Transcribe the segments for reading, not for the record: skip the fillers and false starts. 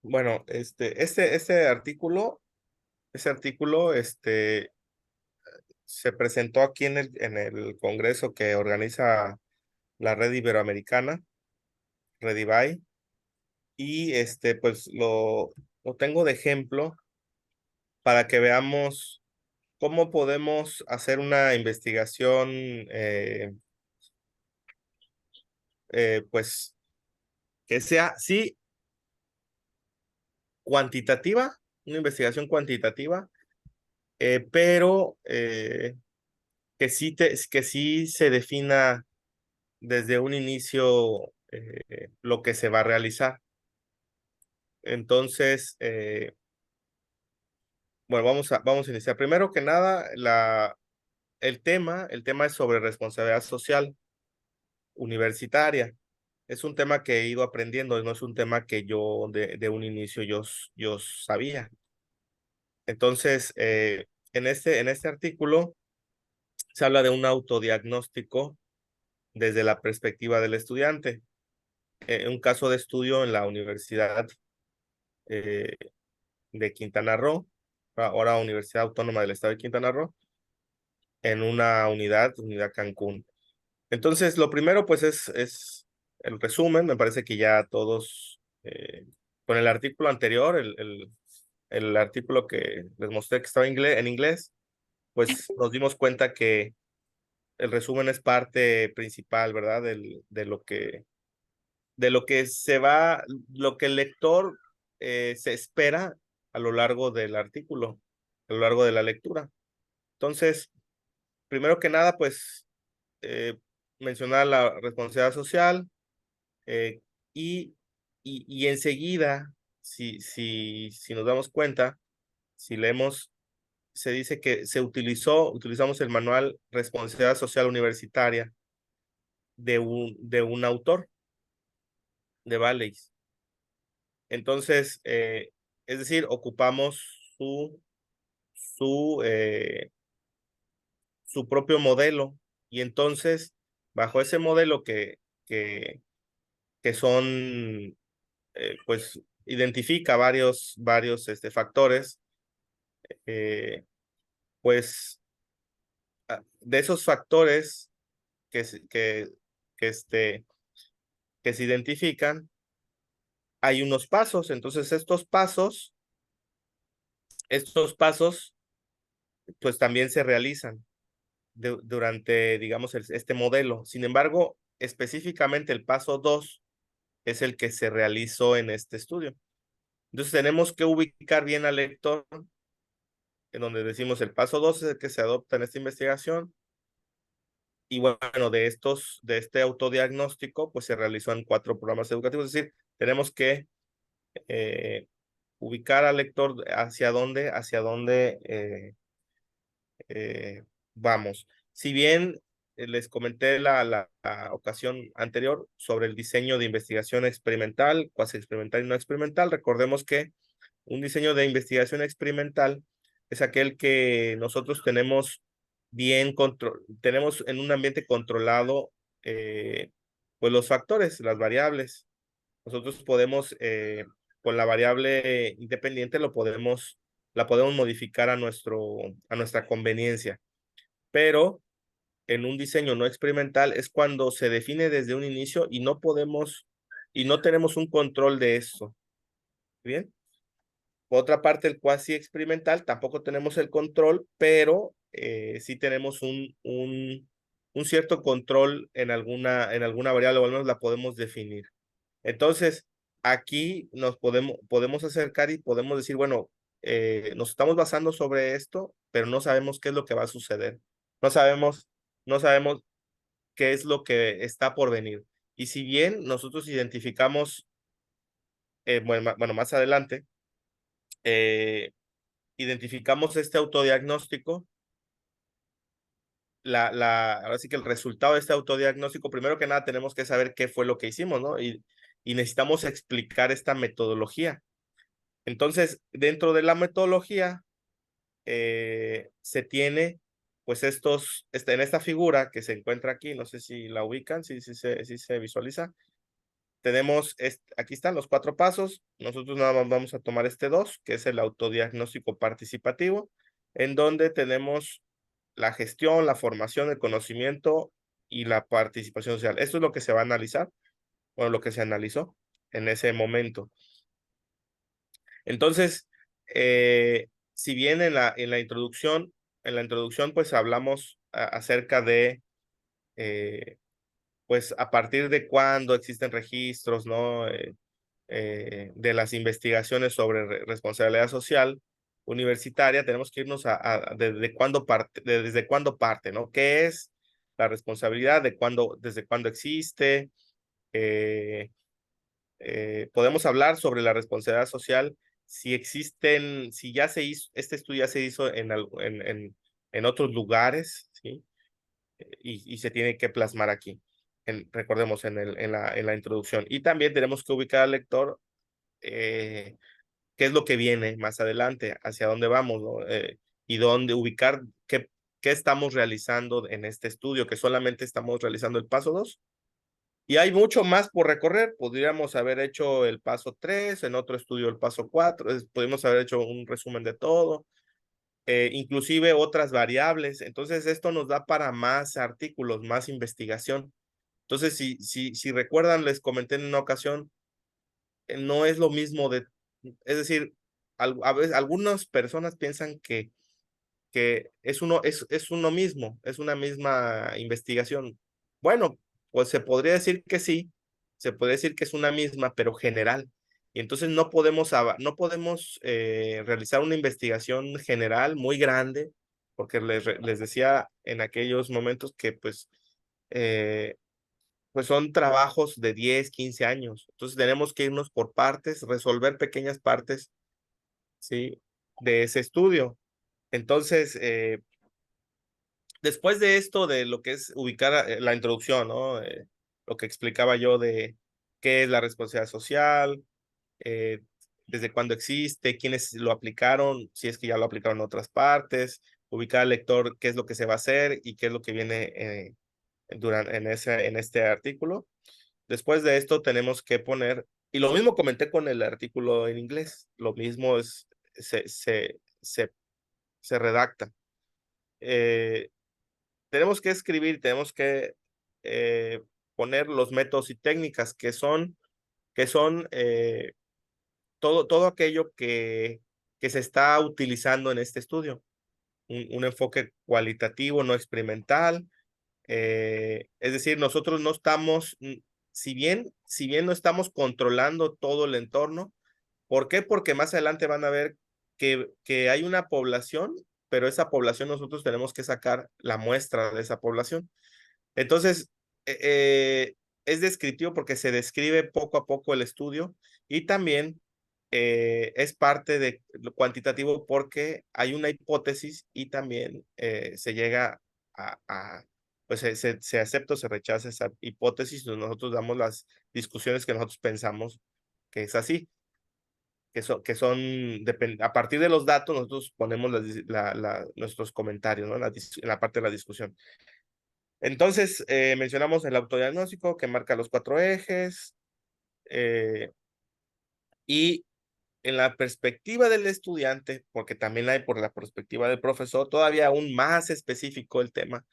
Bueno, este artículo, se presentó aquí en el congreso que organiza la Red Iberoamericana, Redivae, y pues lo tengo de ejemplo para que veamos cómo podemos hacer una investigación, pues, que sea, sí, cuantitativa, una investigación cuantitativa, pero que sí se defina desde un inicio lo que se va a realizar. Entonces, bueno, vamos a iniciar. Primero que nada, el tema es sobre responsabilidad social universitaria. Es un tema que he ido aprendiendo, no es un tema que yo de un inicio yo sabía. Entonces, en este artículo se habla de un autodiagnóstico desde la perspectiva del estudiante. Un caso de estudio en la Universidad eh, de Quintana Roo, ahora Universidad Autónoma del Estado de Quintana Roo, en una unidad Cancún. Entonces, lo primero, pues, es el resumen. Me parece que ya todos, con el artículo anterior, el artículo que les mostré que estaba en inglés, pues nos dimos cuenta que el resumen es parte principal, ¿verdad? De lo que lo que el lector se espera a lo largo del artículo, a lo largo de la lectura. Entonces, primero que nada, pues, eh, mencionar la responsabilidad social, eh, y, y enseguida, si nos damos cuenta, si leemos, se dice que utilizamos el manual Responsabilidad Social Universitaria de un autor, de Valleys. Entonces, es decir, ocupamos su, eh, su propio modelo, y entonces, bajo ese modelo que son, pues, identifica varios factores, eh, pues, de esos factores que, se- que, este, que se identifican, hay unos pasos. Entonces, estos pasos, pues también se realizan durante, digamos, este modelo. Sin embargo, específicamente el paso 2 es el que se realizó en este estudio. Entonces tenemos que ubicar bien al lector, en donde decimos el paso 2 es el que se adopta en esta investigación. Y bueno, de este autodiagnóstico, pues se realizó en 4 programas educativos. Es decir, tenemos que eh, ubicar al lector hacia dónde vamos. Si bien les comenté la ocasión anterior sobre el diseño de investigación experimental, cuasi experimental y no experimental, recordemos que un diseño de investigación experimental es aquel que nosotros tenemos en un ambiente controlado, pues los factores, las variables. Nosotros podemos, con la variable independiente, la podemos modificar a nuestra conveniencia. Pero en un diseño no experimental es cuando se define desde un inicio y no tenemos un control de eso. Bien. Por otra parte, el cuasi experimental tampoco tenemos el control, pero sí tenemos un cierto control en alguna variable, o al menos la podemos definir. Entonces, aquí podemos acercar y podemos decir, bueno, nos estamos basando sobre esto, pero no sabemos qué es lo que va a suceder. No sabemos, no sabemos qué es lo que está por venir. Y si bien nosotros identificamos, bueno, más adelante, eh, identificamos este autodiagnóstico, ahora sí que el resultado de este autodiagnóstico, primero que nada tenemos que saber qué fue lo que hicimos, ¿no? Y necesitamos explicar esta metodología. Entonces, dentro de la metodología, se tiene, pues, en esta figura que se encuentra aquí, no sé si la ubican, si se visualiza. tenemos, aquí están los 4 pasos. Nosotros nada más vamos a tomar este 2, que es el autodiagnóstico participativo, en donde tenemos la gestión, la formación, el conocimiento y la participación social. Esto es lo que se va a analizar, bueno, lo que se analizó en ese momento. Entonces, si bien en la introducción pues hablamos acerca de, pues a partir de cuándo existen registros, ¿no? De las investigaciones sobre responsabilidad social universitaria, tenemos que irnos desde cuándo parte, ¿no? ¿Qué es la responsabilidad? ¿Desde cuándo existe? Eh, Podemos hablar sobre la responsabilidad social si existen, si ya se hizo, este estudio ya se hizo en otros lugares, ¿sí? Y se tiene que plasmar aquí, recordemos, en la introducción. Y también tenemos que ubicar al lector qué es lo que viene más adelante, hacia dónde vamos, ¿no? Y dónde ubicar qué estamos realizando en este estudio, que solamente estamos realizando el paso 2. Y hay mucho más por recorrer. Podríamos haber hecho el paso 3, en otro estudio el paso 4, podríamos haber hecho un resumen de todo, inclusive otras variables. Entonces, esto nos da para más artículos, más investigación. Entonces, si recuerdan, les comenté en una ocasión, no es lo mismo es decir, a veces algunas personas piensan que es uno mismo, es una misma investigación. Bueno, pues se podría decir que sí, se podría decir que es una misma, pero general. Y entonces no podemos realizar una investigación general muy grande, porque les decía en aquellos momentos que eh, pues son trabajos de 10 15 años. Entonces tenemos que irnos por partes, resolver pequeñas partes, ¿sí? De ese estudio. Entonces, después de esto, de lo que es ubicar la introducción, ¿no? Lo que explicaba yo de qué es la responsabilidad social, eh, desde cuándo existe, quiénes lo aplicaron, si es que ya lo aplicaron en otras partes, ubicar al lector qué es lo que se va a hacer y qué es lo que viene en este artículo. Después de esto tenemos que poner, y lo mismo comenté con el artículo en inglés, lo mismo se, se, se, se redacta. Eh, Tenemos que escribir, tenemos que eh, poner los métodos y técnicas que son todo aquello que se está utilizando en este estudio. Un enfoque cualitativo, no experimental. Es decir, nosotros no estamos, si bien no estamos controlando todo el entorno. ¿Por qué? Porque más adelante van a ver que hay una población, pero esa población nosotros tenemos que sacar la muestra de esa población. Entonces, eh, eh, es descriptivo porque se describe poco a poco el estudio y también es parte de lo cuantitativo porque hay una hipótesis y también se llega pues se acepta o se rechaza esa hipótesis y nosotros damos las discusiones que nosotros pensamos que es así, a partir de los datos nosotros ponemos nuestros comentarios, ¿no? En la parte de la discusión. Entonces, mencionamos el autodiagnóstico que marca los 4 ejes y en la perspectiva del estudiante, porque también hay por la perspectiva del profesor, todavía aún más específico el tema,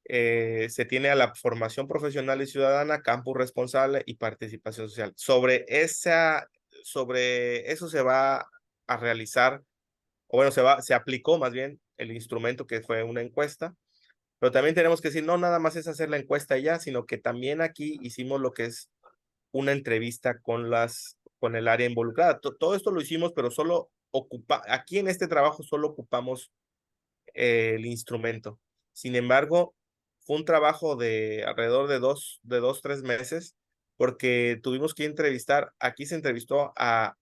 se tiene a la formación profesional y ciudadana, campus responsable y participación social. Sobre eso se va a realizar, o bueno, se aplicó más bien el instrumento que fue una encuesta. Pero también tenemos que decir, no nada más es hacer la encuesta y ya, sino que también aquí hicimos lo que es una entrevista con el área involucrada. Todo esto lo hicimos, pero aquí en este trabajo solo ocupamos el instrumento. Sin embargo, fue un trabajo de alrededor de 3 meses, porque tuvimos que entrevistar, aquí se entrevistó a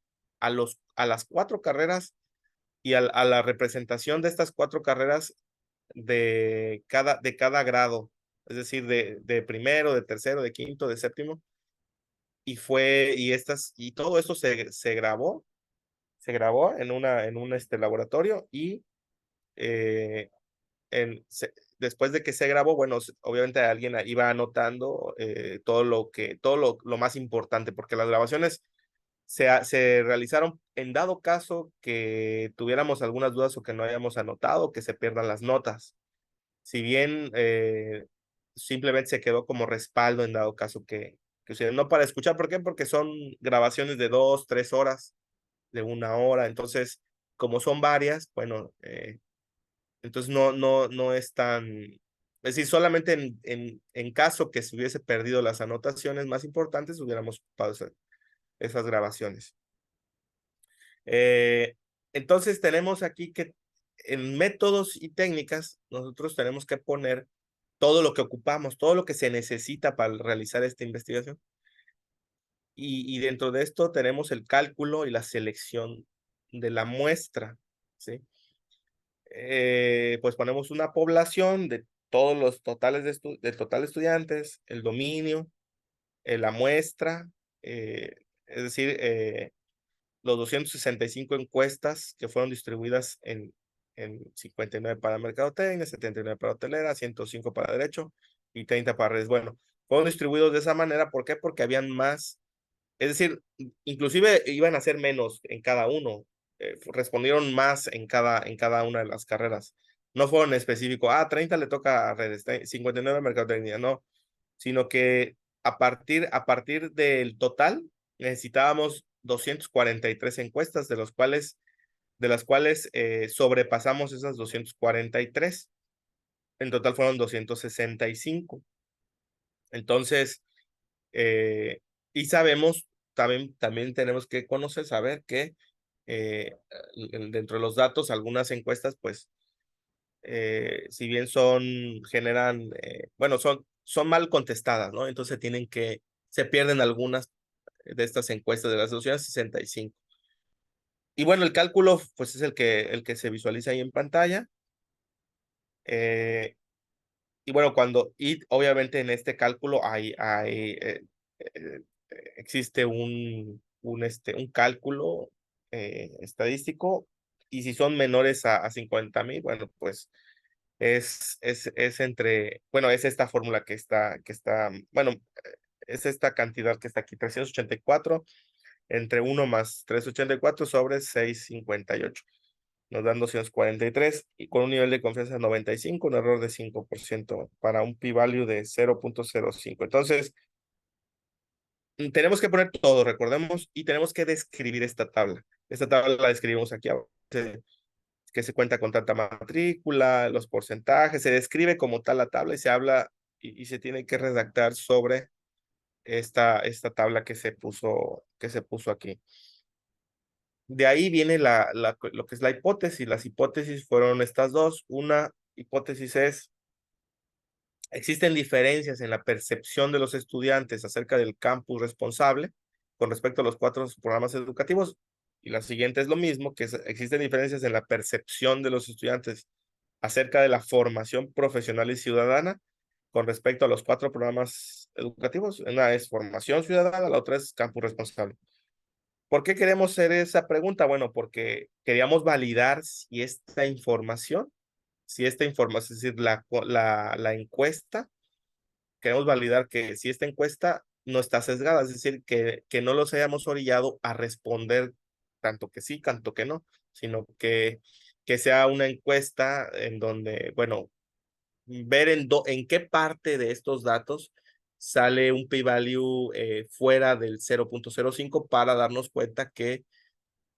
las 4 carreras y a la representación de estas 4 carreras de cada grado, es decir, de primero, de tercero, de quinto, de séptimo, y todo esto se grabó en un laboratorio y eh, después de que se grabó, bueno, obviamente alguien iba anotando todo lo más importante, porque las grabaciones se realizaron en dado caso que tuviéramos algunas dudas o que no hayamos anotado, que se pierdan las notas. Si bien simplemente se quedó como respaldo en dado caso que sucediera. No para escuchar, ¿por qué? Porque son grabaciones de 2, 3 horas, de 1 hora, entonces, como son varias, bueno, entonces no es tan, es decir, solamente en caso que se hubiese perdido las anotaciones más importantes, hubiéramos pausado esas grabaciones. Eh, entonces tenemos aquí que en métodos y técnicas nosotros tenemos que poner todo lo que ocupamos, todo lo que se necesita para realizar esta investigación. Y dentro de esto tenemos el cálculo y la selección de la muestra, ¿sí? Pues ponemos una población de todos los totales de total estudiantes, el dominio, la muestra, es decir, los 265 encuestas que fueron distribuidas en 59 para mercadotecnia, 79 para hotelera, 105 para derecho y 30 para redes. Bueno, fueron distribuidos de esa manera. ¿Por qué? Porque habían más, es decir, inclusive iban a ser menos en cada uno, respondieron más en cada una de las carreras. No fueron específicos, 30 le toca a redes, 59 a mercadotecnia, no, sino que a partir del total necesitábamos 243 encuestas, de las cuales sobrepasamos esas 243. En total fueron 265. Entonces, eh, y sabemos, también tenemos que conocer, saber que eh, dentro de los datos, algunas encuestas, pues, si bien bueno, son mal contestadas, ¿no? Entonces se pierden algunas de estas encuestas de las 265. Y bueno, el cálculo, pues es el que se visualiza ahí en pantalla. Eh, y bueno, obviamente en este cálculo existe un cálculo estadístico, y si son menores a 50,000, bueno, pues bueno, es esta fórmula bueno, es esta cantidad que está aquí, 384 entre 1 más 384 sobre 658. Nos dan 243 y con un nivel de confianza de 95, un error de 5% para un p-value de 0.05. Entonces, tenemos que poner todo, recordemos, y tenemos que describir esta tabla. Esta tabla la describimos aquí abajo, que se cuenta con tanta matrícula, los porcentajes, se describe como tal la tabla y se habla y se tiene que redactar sobre esta tabla que se puso aquí. De ahí viene lo que es la hipótesis. Las hipótesis fueron estas dos. Una hipótesis es: existen diferencias en la percepción de los estudiantes acerca del campus responsable con respecto a los 4 programas educativos. Y la siguiente es lo mismo, existen diferencias en la percepción de los estudiantes acerca de la formación profesional y ciudadana con respecto a los 4 programas educativos. Una es formación ciudadana, la otra es campus responsable. ¿Por qué queremos hacer esa pregunta? Bueno, porque queríamos validar si esta información, es decir, la encuesta, queremos validar que si esta encuesta no está sesgada, es decir, que no los hayamos orillado a responder tanto que sí, tanto que no, sino que sea una encuesta en donde, bueno, ver en qué parte de estos datos sale un p-value fuera del 0.05 para darnos cuenta que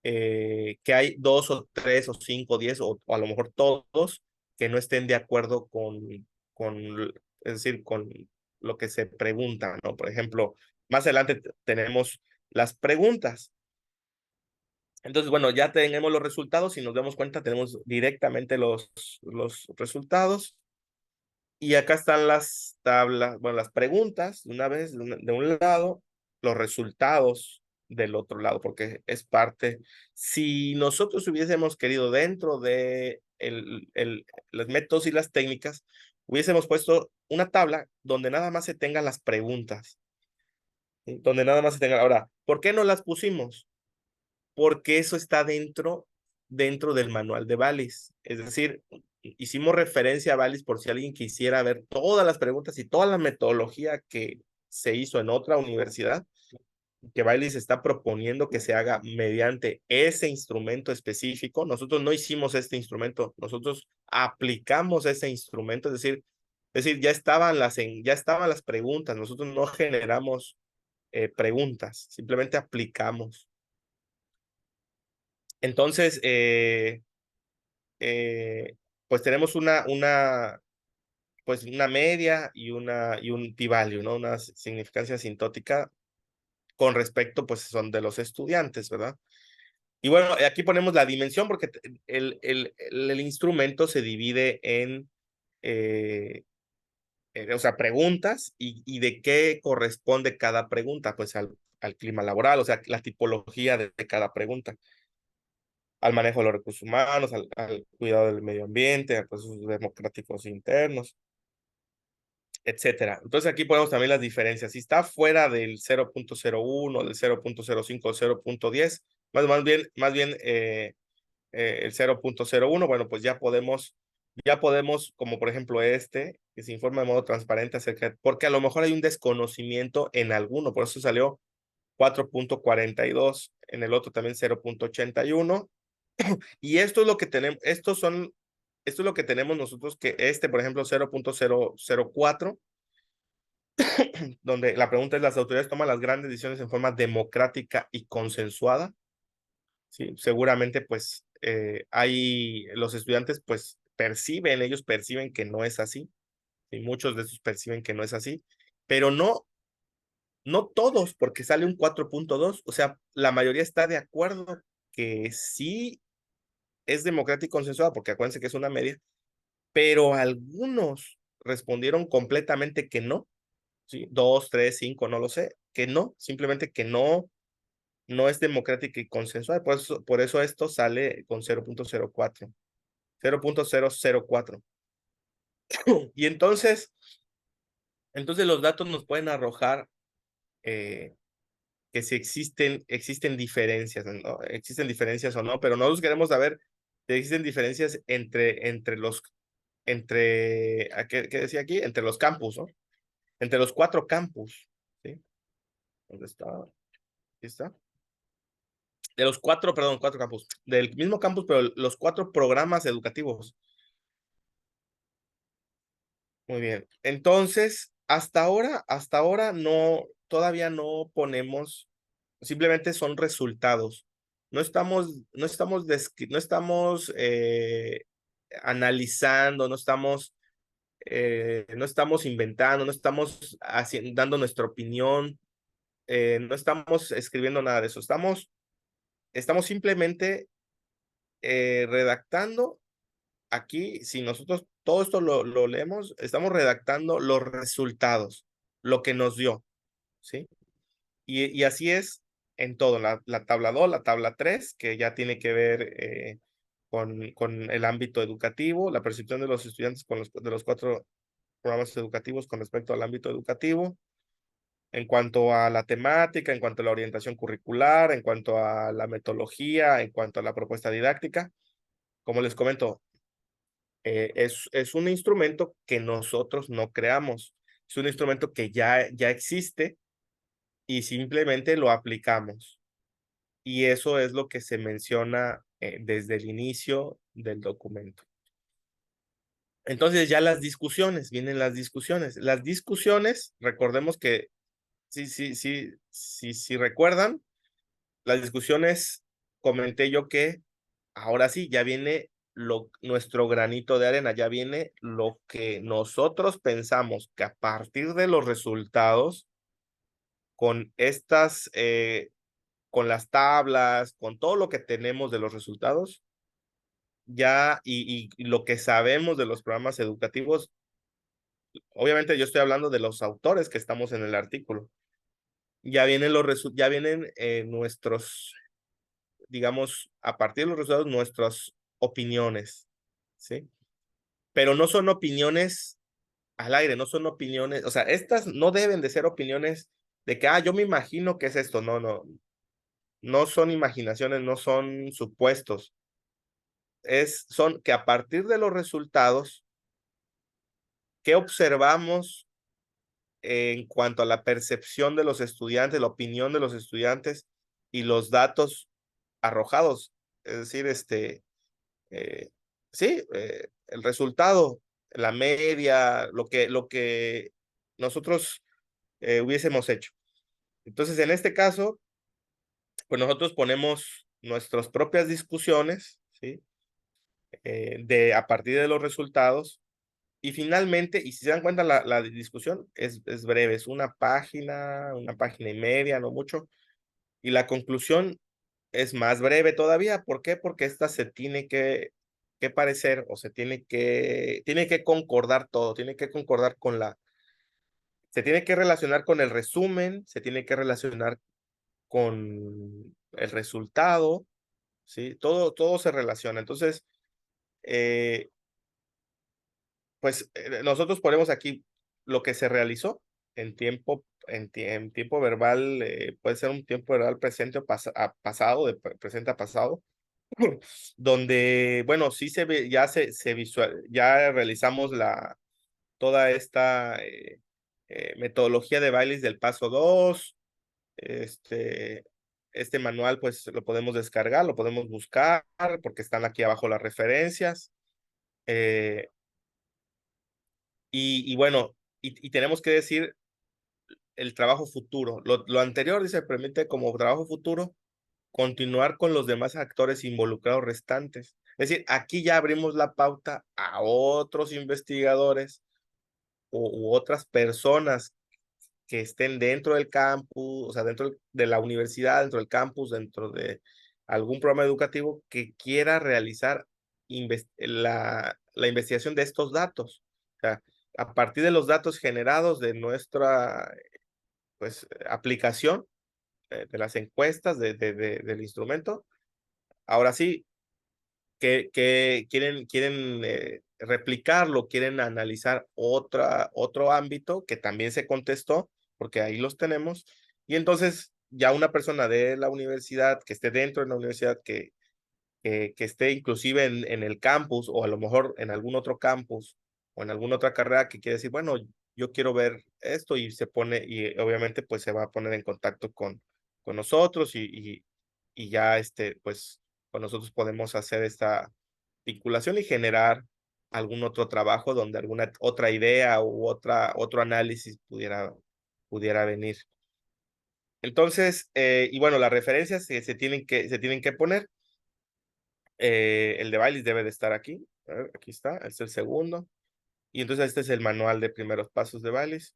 hay 2 o 3 o 5 o 10 o a lo mejor todos que no estén de acuerdo es decir, con lo que se pregunta, ¿no? Por ejemplo, más adelante tenemos las preguntas. Entonces, bueno, ya tenemos los resultados y nos damos cuenta, tenemos directamente los resultados. Y acá están las tablas, bueno, las preguntas, una vez de un lado, los resultados del otro lado, porque es parte. Si nosotros hubiésemos querido dentro de los métodos y las técnicas, hubiésemos puesto una tabla donde nada más se tengan las preguntas, ¿sí? Donde nada más se tengan. Ahora, ¿por qué no las pusimos? Porque eso está dentro del manual de Valis. Es decir, hicimos referencia a Baileys por si alguien quisiera ver todas las preguntas y toda la metodología que se hizo en otra universidad, que Baileys está proponiendo que se haga mediante ese instrumento específico. Nosotros no hicimos este instrumento, nosotros aplicamos ese instrumento, es decir, ya estaban las preguntas, nosotros no generamos preguntas, simplemente aplicamos. Entonces, pues tenemos pues una media y un p-value, ¿no? Una significancia asintótica con respecto, pues son de los estudiantes, ¿verdad? Y bueno, aquí ponemos la dimensión porque el instrumento se divide eh, o sea, preguntas y de qué corresponde cada pregunta, pues al clima laboral, o sea, la tipología de cada pregunta, al manejo de los recursos humanos, al cuidado del medio ambiente, a procesos democráticos internos, etcétera. Entonces aquí ponemos también las diferencias. Si está fuera del 0.01, del 0.05, 0.10, más bien el 0.01, bueno, pues ya podemos, como por ejemplo que se informa de modo transparente porque a lo mejor hay un desconocimiento en alguno, por eso salió 4.42, en el otro también 0.81, y esto es lo que tenemos, esto es lo que tenemos nosotros, que por ejemplo, 0.004, donde la pregunta es: las autoridades toman las grandes decisiones en forma democrática y consensuada. Sí, seguramente pues los estudiantes pues ellos perciben que no es así, y muchos de esos perciben que no es así, pero no todos, porque sale un 4.2, o sea, la mayoría está de acuerdo que sí es democrático y consensuado, porque acuérdense que es una media, pero algunos respondieron completamente que no, ¿sí? 2, 3, 5, no lo sé, que no, simplemente que no es democrática y consensual, por eso esto sale con 0.04. 0.004. Y entonces los datos nos pueden arrojar que si existen diferencias, ¿no? Existen diferencias o no, pero nosotros queremos saber si existen diferencias ¿qué decía aquí? Entre los campus, ¿no? Entre los 4 campus, ¿sí? ¿Dónde está? Aquí está. De los 4, perdón, 4 campus. Del mismo campus, pero los 4 programas educativos. Muy bien. Entonces, hasta ahora todavía no ponemos, simplemente son resultados. No estamos analizando, no estamos inventando, no estamos dando nuestra opinión, no estamos escribiendo nada de eso. Estamos simplemente redactando. Aquí, si nosotros todo esto lo leemos, estamos redactando los resultados, lo que nos dio, ¿sí? Y así es en todo, la tabla 2, la tabla 3, que ya tiene que ver con el ámbito educativo, la percepción de los estudiantes de los 4 programas educativos con respecto al ámbito educativo, en cuanto a la temática, en cuanto a la orientación curricular, en cuanto a la metodología, en cuanto a la propuesta didáctica. Como les comento, es un instrumento que nosotros no creamos, es un instrumento que ya existe y simplemente lo aplicamos. Y eso es lo que se menciona desde el inicio del documento. Entonces ya vienen las discusiones. Las discusiones, recordemos que, sí, recuerdan, las discusiones, comenté yo que ahora sí, ya viene nuestro granito de arena, ya viene lo que nosotros pensamos que a partir de los resultados, con con las tablas, con todo lo que tenemos de los resultados, ya y lo que sabemos de los programas educativos, obviamente yo estoy hablando de los autores que estamos en el artículo, ya vienen nuestros, digamos, a partir de los resultados, nuestras opiniones, ¿sí? Pero no son opiniones al aire, no son opiniones, o sea, estas no deben de ser opiniones de que, yo me imagino que es esto, no son imaginaciones, no son supuestos, son que a partir de los resultados, ¿qué observamos en cuanto a la percepción de los estudiantes, la opinión de los estudiantes y los datos arrojados? Es decir, sí, el resultado, la media, lo que nosotros hubiésemos hecho. Entonces, en este caso, pues nosotros ponemos nuestras propias discusiones, ¿sí? A partir de los resultados. Y finalmente, y si se dan cuenta, la discusión es breve, es una página y media, no mucho. Y la conclusión es más breve todavía. ¿Por qué? Porque esta se tiene que parecer o tiene que concordar todo, tiene que concordar se tiene que relacionar con el resumen, se tiene que relacionar con el resultado, ¿sí? Todo se relaciona. Entonces, eh, pues nosotros ponemos aquí lo que se realizó en tiempo verbal, puede ser un tiempo verbal presente o pasado, presente a pasado, donde, bueno, sí se ve, ya realizamos toda esta metodología de bailes del paso 2. Este, este manual, pues lo podemos descargar, lo podemos buscar, porque están aquí abajo las referencias. eh, y bueno, y tenemos que decir el trabajo futuro. Lo anterior dice, permite como trabajo futuro continuar con los demás actores involucrados restantes. Es decir, aquí ya abrimos la pauta a otros investigadores u otras personas que estén dentro del campus, o sea, dentro de la universidad, dentro del campus, dentro de algún programa educativo que quiera realizar la investigación de estos datos. O sea, a partir de los datos generados de nuestra pues, aplicación, de las encuestas del instrumento, ahora sí, que quieren replicarlo, quieren analizar otro ámbito que también se contestó, porque ahí los tenemos, y entonces ya una persona de la universidad, que esté dentro de la universidad, que esté inclusive en el campus o a lo mejor en algún otro campus o en alguna otra carrera que quiere decir, bueno, yo quiero ver esto y se pone, y obviamente pues se va a poner en contacto con nosotros y ya pues con nosotros podemos hacer esta vinculación y generar algún otro trabajo donde alguna otra idea u otro análisis pudiera venir. Entonces, y bueno, las referencias se tienen que poner. El de Baileys debe de estar aquí. A ver, aquí está, este es el segundo. Y entonces este es el manual de primeros pasos de Baileys.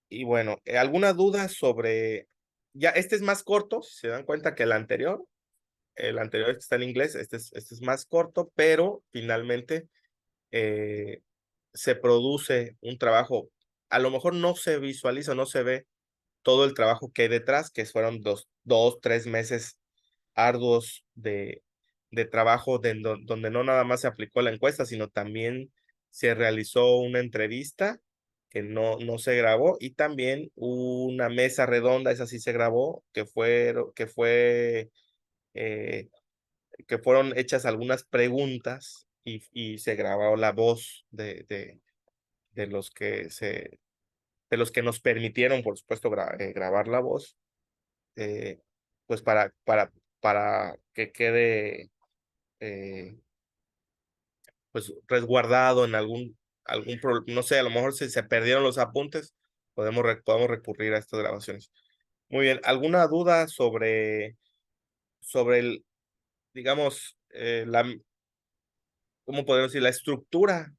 Y bueno, ¿alguna duda sobre... Ya, este es más corto, si se dan cuenta que el anterior está en inglés, este es más corto, pero finalmente eh, se produce un trabajo, a lo mejor no se visualiza, no se ve todo el trabajo que hay detrás, que fueron 3 meses arduos de trabajo donde no nada más se aplicó la encuesta, sino también se realizó una entrevista que no se grabó y también una mesa redonda, esa sí se grabó, eh, que fueron hechas algunas preguntas y se grabó la voz de los de los que nos permitieron, por supuesto, grabar la voz, eh, pues para que quede eh, pues resguardado en no sé, a lo mejor si se perdieron los apuntes, podemos recurrir a estas grabaciones. Muy bien, ¿alguna duda sobre digamos, ¿cómo podemos decir? La estructura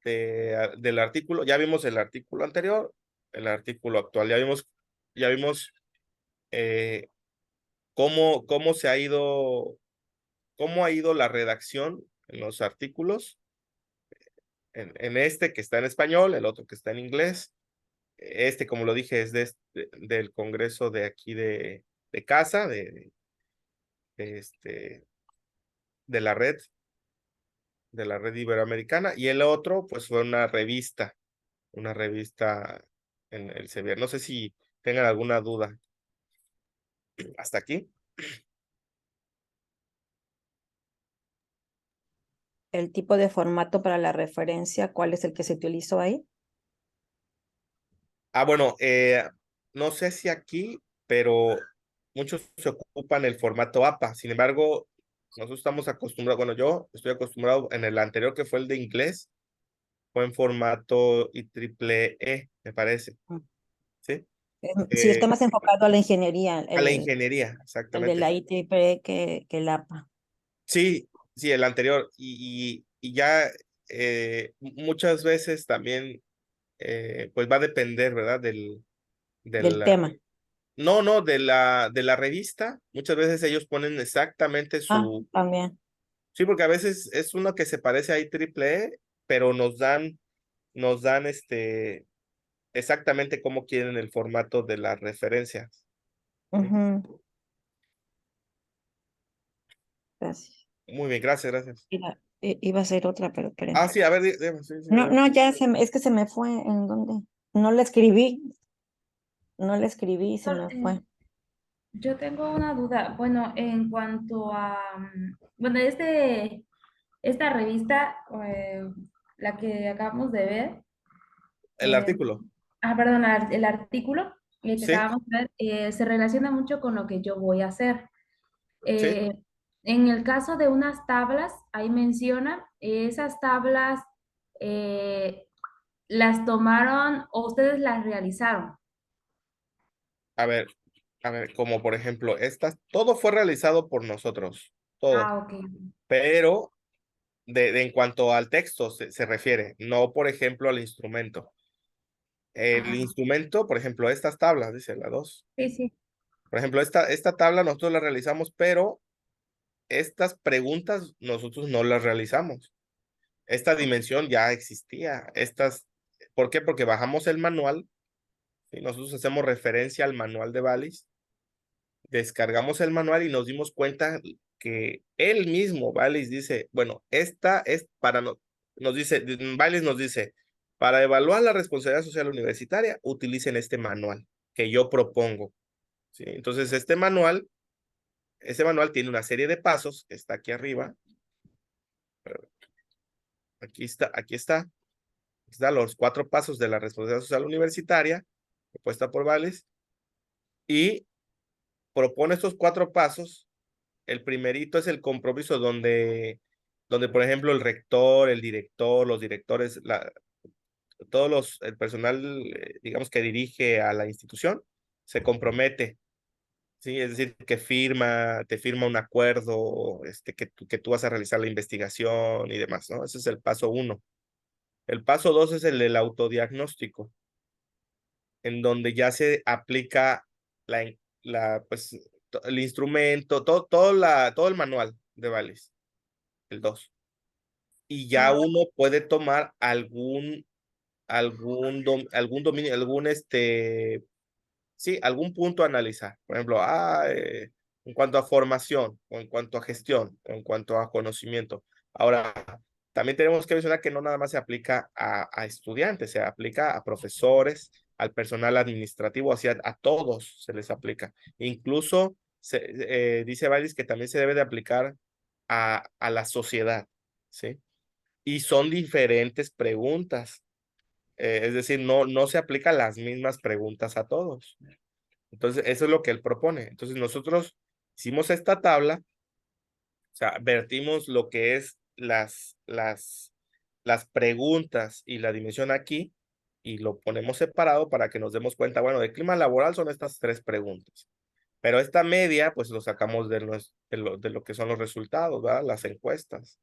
del artículo. Ya vimos el artículo anterior, el artículo actual, ya vimos eh, cómo cómo ha ido la redacción en los artículos, en este que está en español, el otro que está en inglés. Como lo dije, es del Congreso de aquí de casa, de, este, de la red, de la red iberoamericana, y el otro, pues fue una revista en el Sevier. No sé si tengan alguna duda. Hasta aquí. el tipo de formato para la referencia, ¿cuál es el que se utilizó ahí? Bueno, no sé si aquí, pero muchos se ocupan el formato APA. Sin embargo, nosotros estamos acostumbrados, bueno, yo estoy acostumbrado en el anterior que fue el de inglés, fue en formato IEEE, me parece, Mm. ¿sí? Sí, está Eh, más enfocado a la ingeniería, a la ingeniería, el de exactamente. la IEEE que el APA. Sí, sí, el anterior. Y ya muchas veces también, pues va a depender, ¿verdad? Del Del, tema. no, no, de la revista. Muchas veces ellos ponen exactamente Ah, su. también. Sí, porque a veces es uno que se parece a IEEE, pero nos dan exactamente cómo quieren el formato de las referencias. ¿Sí? Ujú. Gracias. Muy bien, gracias, gracias. Iba a ser otra, pero esperen. Ah, sí, a ver, sí, sí, No, adelante. no, es que se me fue. ¿En dónde? No la escribí y se Sol, me fue. yo tengo una duda. Bueno, en cuanto a, bueno, esta revista, la que acabamos de ver, El eh, artículo. perdón, el artículo que Sí, acabamos de ver, se relaciona mucho con lo que yo voy a hacer. sí. Eh, en el caso de unas tablas, ahí menciona, esas tablas eh, las tomaron o ustedes las realizaron. A ver, a ver, como por ejemplo, todo fue realizado por nosotros, todo, Ah, ok. pero en cuanto al texto se refiere, no por ejemplo al instrumento. El Ah, instrumento, por ejemplo, estas tablas, dice la 2. sí, sí. Por ejemplo, esta tabla nosotros la realizamos, pero estas preguntas nosotros no las realizamos. Esta dimensión ya existía. ¿Por qué? Porque bajamos el manual, y nosotros hacemos referencia al manual de Valis, descargamos el manual y nos dimos cuenta que él mismo, Valis, dice, bueno, esta es para, nos dice, Valis nos dice, para evaluar la responsabilidad social universitaria, utilicen este manual que yo propongo. ¿Sí? Entonces, ese manual tiene una serie de pasos, que está aquí arriba, aquí está los 4 pasos de la responsabilidad social universitaria, propuesta por Valis, y propone estos 4 pasos. El primerito es el compromiso donde, por ejemplo, el rector, el director, los directores, el personal, digamos, que dirige a la institución, se compromete, ¿sí? Es decir, te firma un acuerdo, que tú vas a realizar la investigación y demás, ¿no? Ese es el paso 1. El paso 2 es el del autodiagnóstico, en donde ya se aplica pues, el instrumento, todo el manual de Valis, el 2. Y ya Ah, uno puede tomar algún dominio, sí, algún punto a analizar. Por ejemplo, en cuanto a formación, o en cuanto a gestión, o en cuanto a conocimiento. Ahora, también tenemos que mencionar que no nada más se aplica a estudiantes, se aplica a profesores, al personal administrativo, así a todos se les aplica. Incluso dice Vallis que también se debe de aplicar a la sociedad, ¿sí? Y son diferentes preguntas. Es decir, no se aplican las mismas preguntas a todos. Entonces, eso es lo que él propone. Entonces, nosotros hicimos esta tabla, o sea, vertimos lo que es las preguntas y la dimensión aquí y lo ponemos separado para que nos demos cuenta, bueno, de clima laboral son estas 3 preguntas. Pero esta media, pues lo sacamos de lo que son los resultados, ¿verdad? Las encuestas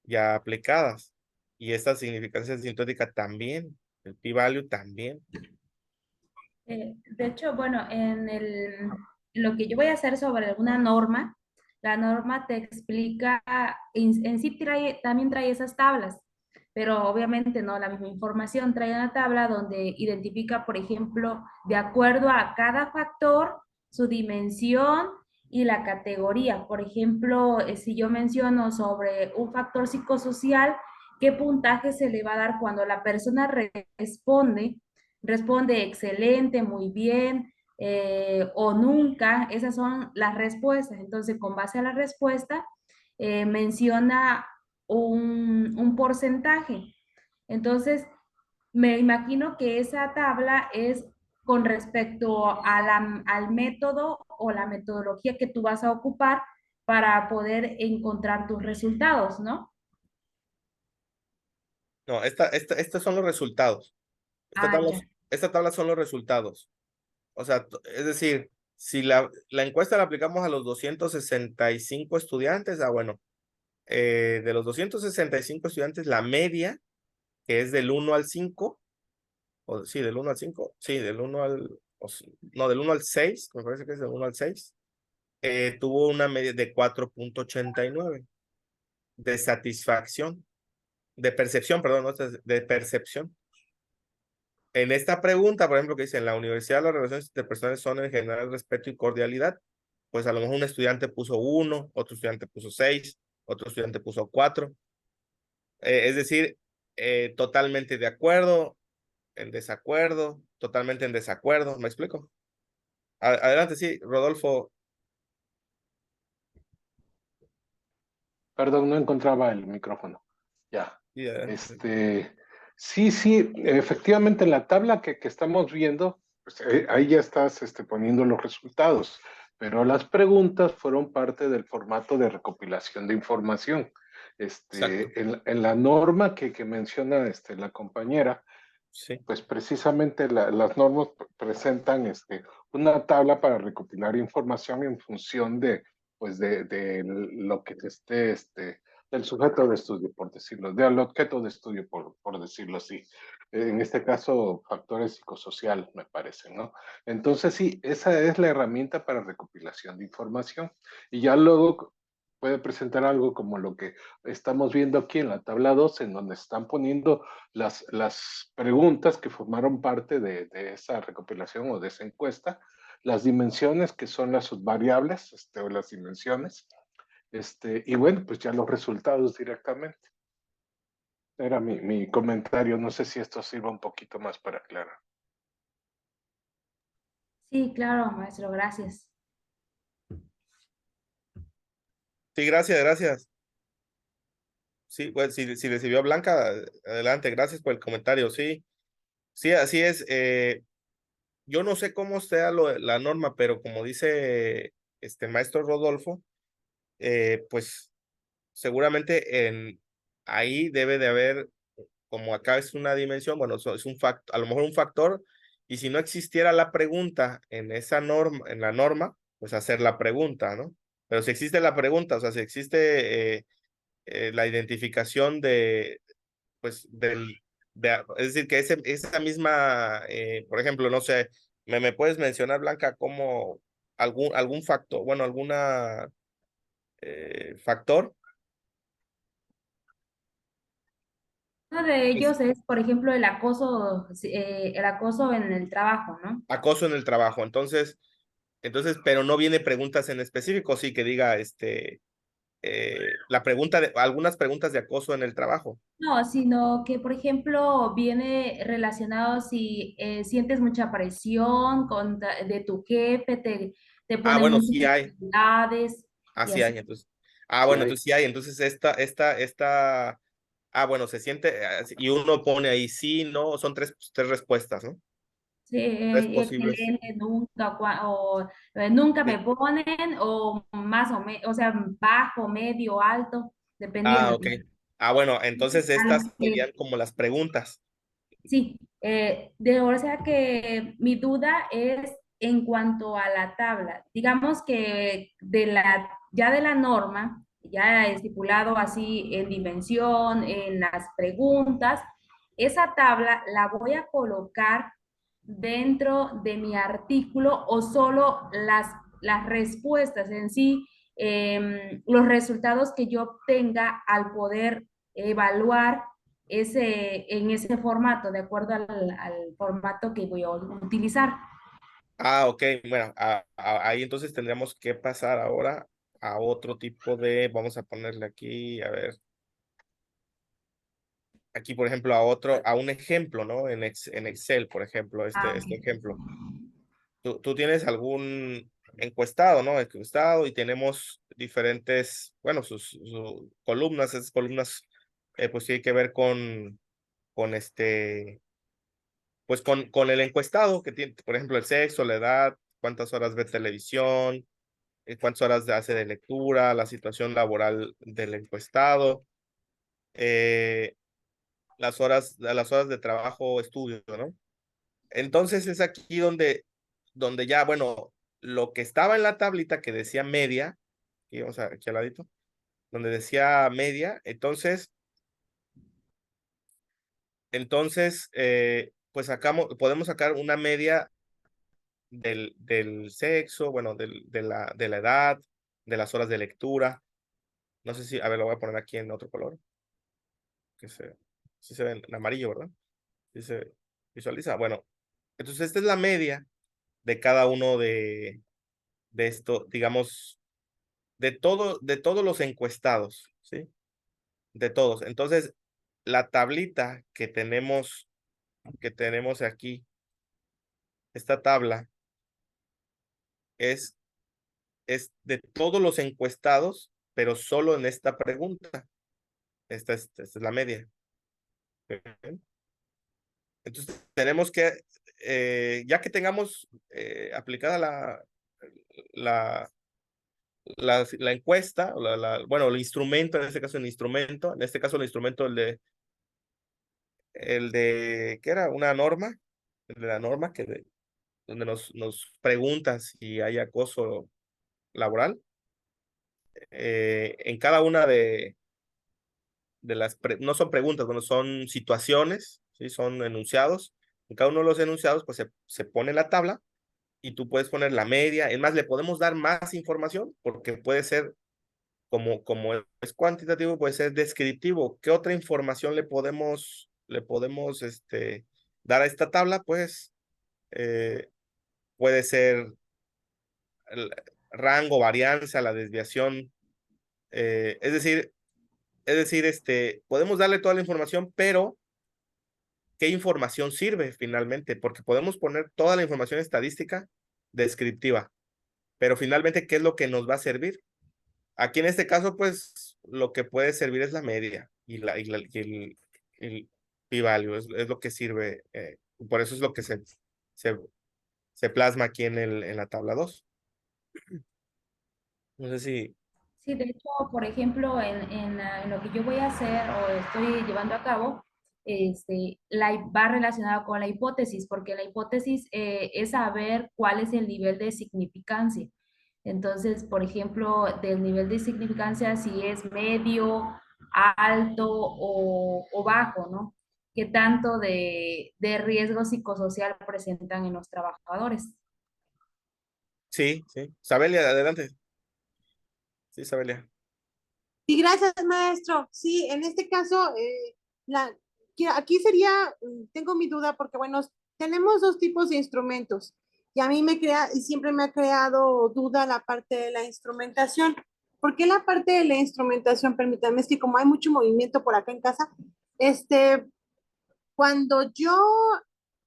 ya aplicadas. Y esta significancia sintética también, el p-value también. De hecho, bueno, lo que yo voy a hacer sobre una norma, la norma te explica, en sí también trae esas tablas, pero obviamente no la misma información, trae una tabla donde identifica, por ejemplo, de acuerdo a cada factor, su dimensión y la categoría. Por ejemplo, si yo menciono sobre un factor psicosocial, ¿qué puntaje se le va a dar cuando la persona responde? Responde excelente, muy bien, o nunca. Esas son las respuestas. Entonces, con base a la respuesta, menciona un porcentaje. Entonces, me imagino que esa tabla es con respecto a al método o la metodología que tú vas a ocupar para poder encontrar tus resultados, ¿no? No, estos son los resultados. Ah, ya. Esta tabla son los resultados. O sea, es decir, si la encuesta la aplicamos a los 265 estudiantes, bueno, de los 265 estudiantes, la media, que es del 1 al 5, o sí, del 1 al 5, sí, del 1 al, no, del 1 al 6, me parece que es del 1 al 6, tuvo una media de 4.89 de satisfacción, de percepción, perdón, no, de percepción. En esta pregunta, por ejemplo, que dice, en la universidad las relaciones interpersonales son en general respeto y cordialidad, pues a lo mejor un estudiante puso 1, otro estudiante puso 6, otro estudiante puso 4. Es decir, totalmente de acuerdo, en desacuerdo, totalmente en desacuerdo. ¿Me explico? Adelante, sí, Rodolfo. Perdón, no encontraba el micrófono. Ya. Sí, adelante. Sí, efectivamente, en la tabla que estamos viendo, pues, ahí ya estás poniendo los resultados, pero las preguntas fueron parte del formato de recopilación de información. Exacto. En la norma que menciona la compañera, Sí. pues precisamente las normas presentan una tabla para recopilar información en función de lo que esté, del sujeto de estudio, por decirlo, del objeto de estudio, por decirlo así. En este caso, factores psicosociales, me parece, ¿no? Entonces, sí, esa es la herramienta para recopilación de información. Y ya luego puede presentar algo como lo que estamos viendo aquí en la tabla 2, en donde están poniendo las preguntas que formaron parte de esa recopilación o de esa encuesta, las dimensiones que son las subvariables o las dimensiones, y bueno, pues ya los resultados directamente. Era mi comentario, no sé si esto sirva un poquito más para aclarar. Sí, claro, maestro, gracias. Sí, gracias, gracias. Sí, pues si recibió a Blanca, adelante, gracias por el comentario. Sí, sí, así es. Yo no sé cómo sea la norma, pero como dice este maestro Rodolfo, pues seguramente ahí debe de haber, como acá es una dimensión, bueno, es un factor, a lo mejor un factor, y si no existiera la pregunta en esa norma, en la norma, pues hacer la pregunta, ¿no? Pero si existe la pregunta, o sea, si existe la identificación pues, es decir, que esa misma, por ejemplo, no sé, me puedes mencionar, Blanca, como algún factor, bueno, alguna factor, Uno de es ellos es, por ejemplo, el acoso en el trabajo, ¿no? acoso en el trabajo. Entonces, pero no viene preguntas en específico, sí, que diga, la pregunta algunas preguntas de acoso en el trabajo. No, sino que, por ejemplo, viene relacionado si sientes mucha presión de tu jefe, te Ah, ponen bueno, muchas sí hay, actividades y sí hay, así. entonces. Sí Bueno, hay. entonces sí hay, entonces bueno, se siente, y uno pone ahí sí, no, son tres respuestas, ¿no? Sí, Tres posibles. excelente, nunca, nunca me Sí. ponen, o más o menos, o sea, bajo, medio, alto, Ah, dependiendo. ok. Bueno, entonces A los estas que serían como las preguntas. Sí, o sea que mi duda es en cuanto a la tabla. Digamos que ya de la norma, ya estipulado así en dimensión, en las preguntas, esa tabla la voy a colocar dentro de mi artículo o solo las respuestas en sí, los resultados que yo obtenga al poder evaluar en ese formato, de acuerdo al formato que voy a utilizar. Ok, bueno, ahí entonces tendríamos que pasar ahora a otro tipo vamos a ponerle aquí, a ver, aquí por ejemplo a un ejemplo, ¿no? En Excel, por ejemplo, Ah, este ok. ejemplo. Tú tienes algún encuestado, ¿no? Encuestado y tenemos diferentes, bueno, sus columnas. Esas columnas pues tienen que ver con pues con el encuestado que tiene, por ejemplo, el sexo, la edad, cuántas horas ve televisión, cuántas horas hace de lectura, la situación laboral del encuestado, las horas de trabajo o estudio, ¿no? Entonces es aquí donde ya, bueno, lo que estaba en la tablita que decía media, y vamos aquí al ladito, donde decía media, entonces pues podemos sacar una media del sexo, bueno, de la edad, de las horas de lectura. No sé si, a ver, lo voy a poner aquí en otro color, sí se ve en amarillo, ¿verdad? Sí se visualiza. Bueno, entonces esta es la media de cada uno de esto, digamos, de todos los encuestados, ¿sí? De todos. Entonces, la tablita que tenemos aquí, esta tabla, es de todos los encuestados, pero solo en esta pregunta. Esta es la media. ¿Ok? Entonces, tenemos que, ya que tengamos aplicada la, la encuesta, bueno, el instrumento, en este caso el instrumento, ¿qué era? Una norma, el de la norma, donde nos pregunta si hay acoso laboral. En cada una no son preguntas, bueno, son situaciones, ¿sí? Son enunciados. En cada uno de los enunciados, pues se pone la tabla y tú puedes poner la media. Es más, le podemos dar más información porque puede ser, como es cuantitativo, puede ser descriptivo. ¿Qué otra información le podemos dar a esta tabla? Pues puede ser el rango, varianza, la desviación. Es decir, podemos darle toda la información, pero ¿qué información sirve finalmente? Porque podemos poner toda la información estadística descriptiva, pero finalmente, ¿qué es lo que nos va a servir? Aquí en este caso, pues lo que puede servir es la media y el p-value, es lo que sirve. Por eso es lo que se plasma aquí en la tabla 2. No sé si... Sí, de hecho, por ejemplo, en lo que yo voy a hacer o estoy llevando a cabo, va relacionado con la hipótesis, porque la hipótesis es saber cuál es el nivel de significancia. Entonces, por ejemplo, del nivel de significancia, si es medio, alto o bajo, ¿no? ¿Qué tanto de riesgo psicosocial presentan en los trabajadores? Sí, sí. Sabelia, adelante. Sí, Sabelia. Sí, gracias, maestro. Sí, en este caso, aquí sería, tengo mi duda porque, bueno, tenemos dos tipos de instrumentos y a mí y siempre me ha creado duda la parte de la instrumentación. ¿Por qué la parte de la instrumentación? Permítanme, es que como hay mucho movimiento por acá en casa, cuando yo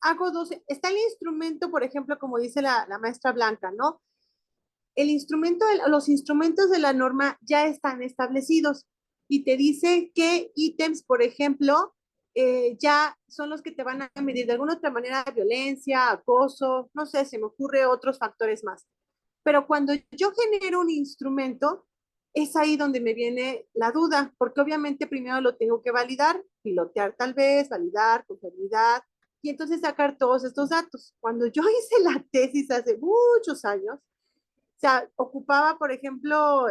hago está el instrumento, por ejemplo, como dice la maestra Blanca, ¿no? Los instrumentos de la norma ya están establecidos y te dice qué ítems, por ejemplo, ya son los que te van a medir de alguna otra manera violencia, acoso, no sé, se me ocurre otros factores más. Pero cuando yo genero un instrumento, es ahí donde me viene la duda, porque obviamente primero lo tengo que validar, pilotear tal vez, validar, confiabilidad, y entonces sacar todos estos datos. Cuando yo hice la tesis hace muchos años, o sea, ocupaba, por ejemplo,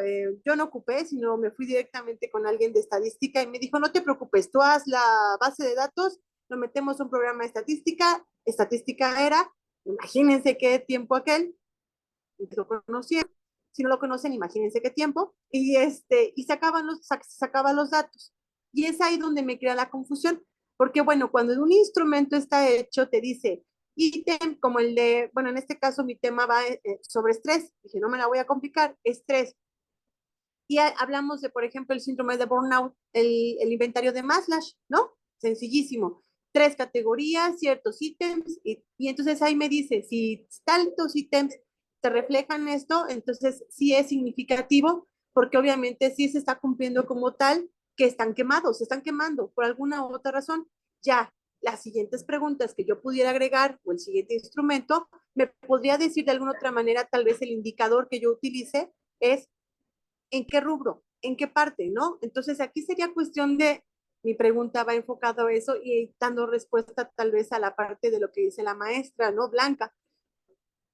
yo no ocupé, sino me fui directamente con alguien de estadística y me dijo, no te preocupes, tú haz la base de datos, lo metemos a un programa de estadística era, imagínense qué tiempo aquel, lo conocían, si no lo conocen, imagínense qué tiempo, y sacaba los datos. Y es ahí donde me crea la confusión, porque bueno, cuando un instrumento está hecho, te dice, ítem como el de, bueno, en este caso mi tema va sobre estrés. Dije, no me la voy a complicar, estrés. Y hablamos de, por ejemplo, el síndrome de burnout, el inventario de Maslach, ¿no? Sencillísimo. 3 categorías, ciertos ítems, y entonces ahí me dice, si tantos ítems te reflejan esto, entonces sí es significativo, porque obviamente sí se está cumpliendo como tal, que están quemados, se están quemando por alguna u otra razón. Ya las siguientes preguntas que yo pudiera agregar o el siguiente instrumento, me podría decir de alguna otra manera, tal vez el indicador que yo utilice es en qué rubro, en qué parte, ¿no? Entonces aquí sería cuestión de, mi pregunta va enfocado a eso y dando respuesta tal vez a la parte de lo que dice la maestra, ¿no? Blanca.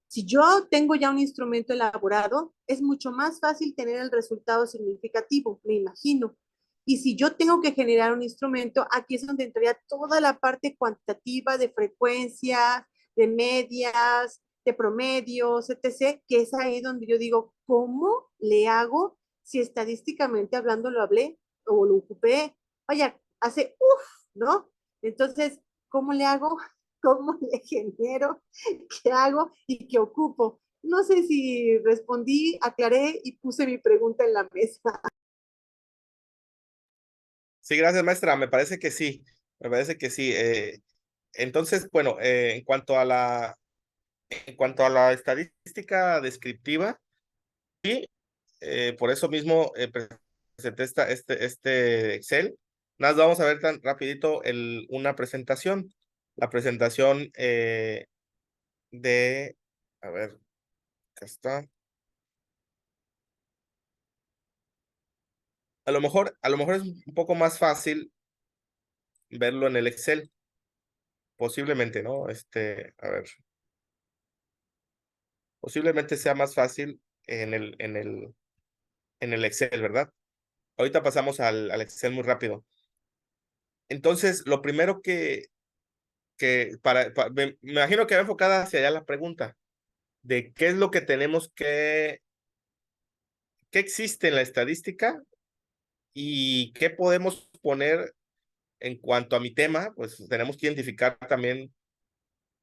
Si yo tengo ya un instrumento elaborado, es mucho más fácil tener el resultado significativo, me imagino. Y si yo tengo que generar un instrumento, aquí es donde entraría toda la parte cuantitativa de frecuencias, de medias, de promedios, etc., que es ahí donde yo digo, ¿cómo le hago si estadísticamente hablando lo hablé o lo ocupé? Vaya, hace ¿no? Entonces, ¿cómo le hago? ¿Cómo le genero? ¿Qué hago y qué ocupo? No sé si respondí, aclaré y puse mi pregunta en la mesa. Sí, gracias, maestra. Me parece que sí. Me parece que sí. Entonces, bueno, en cuanto a la estadística descriptiva, sí, por eso mismo presenté este Excel. Nada, más vamos a ver tan rapidito una presentación. La presentación a ver, acá está. A lo mejor es un poco más fácil verlo en el Excel, posiblemente, ¿no? A ver, posiblemente sea más fácil en el Excel, ¿verdad? Ahorita pasamos al Excel muy rápido. Entonces, lo primero me imagino que va enfocada hacia allá la pregunta de qué es lo que qué existe en la estadística y qué podemos poner en cuanto a mi tema, pues tenemos que identificar también,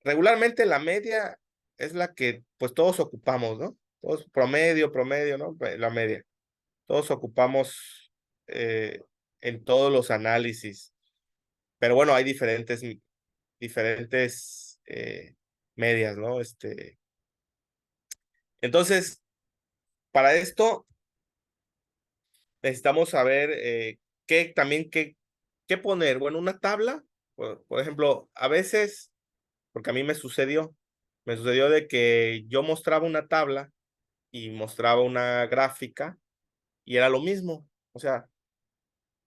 regularmente la media es la que pues todos ocupamos, ¿no? Todos promedio, ¿no? La media. Todos ocupamos en todos los análisis. Pero bueno, hay diferentes medias, ¿no? Entonces, para esto necesitamos saber qué poner. Bueno, una tabla, por ejemplo, a veces, porque a mí me sucedió de que yo mostraba una tabla y mostraba una gráfica y era lo mismo. O sea,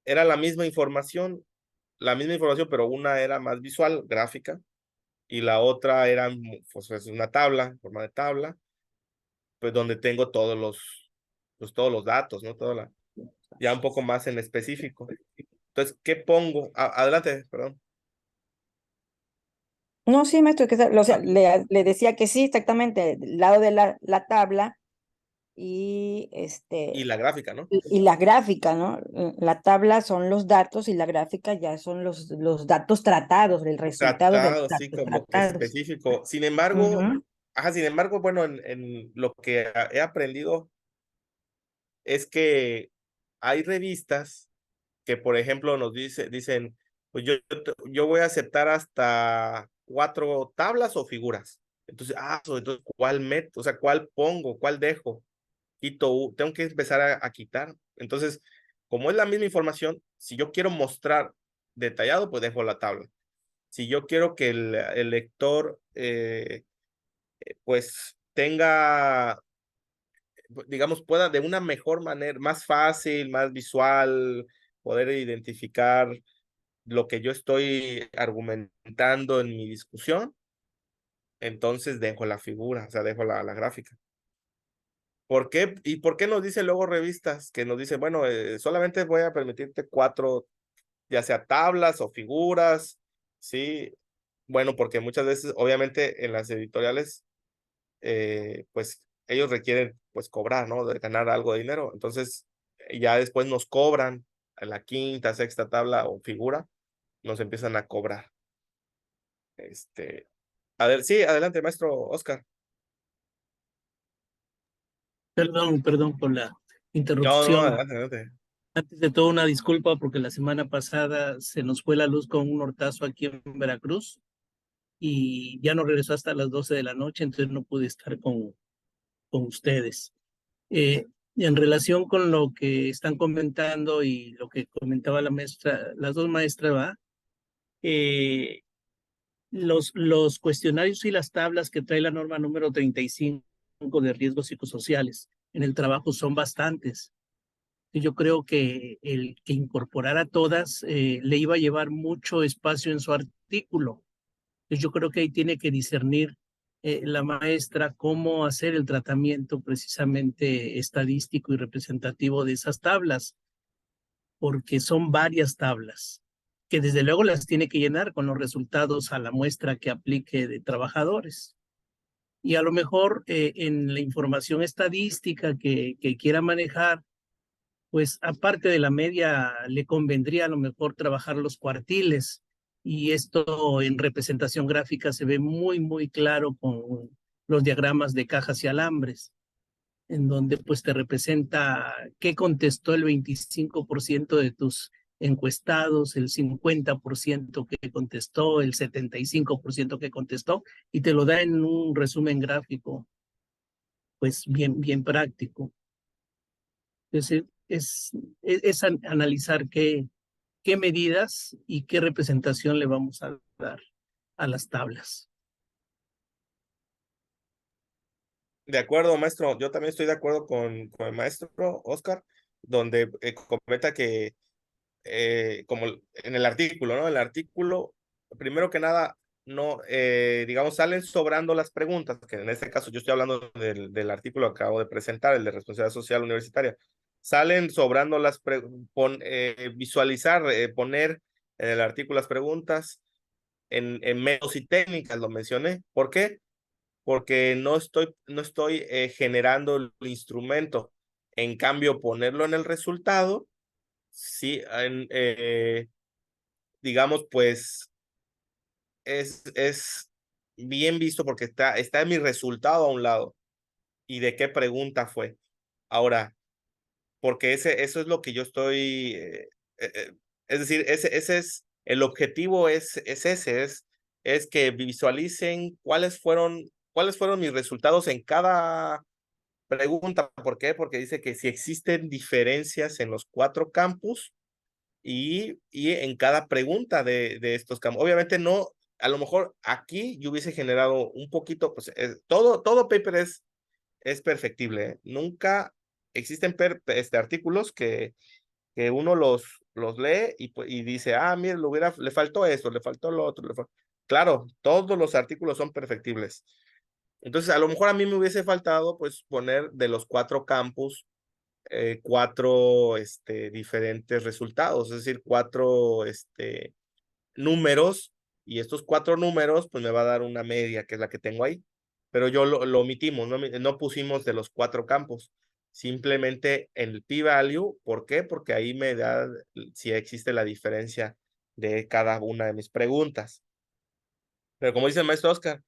era la misma información, pero una era más visual, gráfica, y la otra era pues, una tabla, en forma de tabla, pues donde tengo todos los datos, ¿no? Ya un poco más en específico. Entonces, ¿qué pongo? Adelante, perdón. No, sí, maestro, o sea, le decía que sí, exactamente, del lado de la tabla y Y la gráfica, ¿no? y la gráfica, ¿no? La tabla son los datos y la gráfica ya son los datos tratados, el resultado de los Tratado, sí, datos como que tratados. específico. Sin embargo, Ujú. bueno, en lo que he aprendido es que hay revistas que, por ejemplo, dicen, pues yo voy a aceptar hasta 4 tablas o figuras. Entonces, entonces, ¿cuál meto? O sea, ¿cuál pongo? ¿Cuál dejo? Tengo que empezar a quitar. Entonces, como es la misma información, si yo quiero mostrar detallado, pues dejo la tabla. Si yo quiero que el lector, pues tenga, digamos, pueda de una mejor manera, más fácil, más visual, poder identificar lo que yo estoy argumentando en mi discusión, entonces dejo la figura, o sea, dejo la gráfica. ¿Por qué? ¿Y por qué nos dice luego revistas que nos dice, bueno, solamente voy a permitirte 4, ya sea tablas o figuras, ¿sí? Bueno, porque muchas veces, obviamente, en las editoriales, pues ellos requieren, pues, cobrar, ¿no? De ganar algo de dinero. Entonces, ya después nos cobran en la quinta, sexta tabla o figura, nos empiezan a cobrar. A ver, sí, adelante, maestro Oscar. Perdón por la No, interrupción. adelante, adelante. Antes de todo, una disculpa porque la semana pasada se nos fue la luz con un hortazo aquí en Veracruz y ya no regresó hasta las 12 de la noche, entonces no pude estar con ustedes. Y en relación con lo que están comentando y lo que comentaba la maestra, las dos maestras, ¿va? Los cuestionarios y las tablas que trae la norma número 35 de riesgos psicosociales en el trabajo son bastantes. Y yo creo que el que incorporara todas le iba a llevar mucho espacio en su artículo. Entonces yo creo que ahí tiene que discernir la maestra cómo hacer el tratamiento precisamente estadístico y representativo de esas tablas, porque son varias tablas que desde luego las tiene que llenar con los resultados a la muestra que aplique de trabajadores. Y a lo mejor en la información estadística que quiera manejar, pues aparte de la media, le convendría a lo mejor trabajar los cuartiles. Y esto en representación gráfica se ve muy, muy claro con los diagramas de cajas y alambres, en donde pues te representa qué contestó el 25% de tus encuestados, el 50% que contestó, el 75% que contestó, y te lo da en un resumen gráfico, pues bien, bien práctico. Entonces, es analizar qué medidas y qué representación le vamos a dar a las tablas. De acuerdo, maestro. Yo también estoy de acuerdo con el maestro Oscar, donde comenta que, como en el artículo, ¿no? El artículo, primero que nada, no, digamos, salen sobrando las preguntas, que en este caso yo estoy hablando del artículo que acabo de presentar, el de responsabilidad social universitaria. Salen sobrando visualizar, poner en el artículo las preguntas en métodos y técnicas, lo mencioné. ¿Por qué? Porque no estoy generando el instrumento. En cambio, ponerlo en el resultado, sí, digamos, pues es bien visto porque está mi resultado a un lado y de qué pregunta fue. Ahora, porque eso es lo que yo estoy, es decir, ese es, el objetivo es ese, es que visualicen cuáles fueron mis resultados en cada pregunta. ¿Por qué? Porque dice que si existen diferencias en los 4 campus y en cada pregunta de estos campos. Obviamente no, a lo mejor aquí yo hubiese generado un poquito, pues todo paper es perfectible, ¿eh? Nunca existen artículos que uno los lee y dice, ah, mire, le faltó esto, le faltó lo otro. Claro, todos los artículos son perfectibles. Entonces, a lo mejor a mí me hubiese faltado, pues, poner de los 4 campus, 4 diferentes resultados, es decir, 4 números, y estos 4 números, pues me va a dar una media, que es la que tengo ahí. Pero yo lo omitimos, no pusimos de los 4 campos, simplemente el p-value. ¿Por qué? Porque ahí me da si existe la diferencia de cada una de mis preguntas. Pero como dice el maestro Oscar,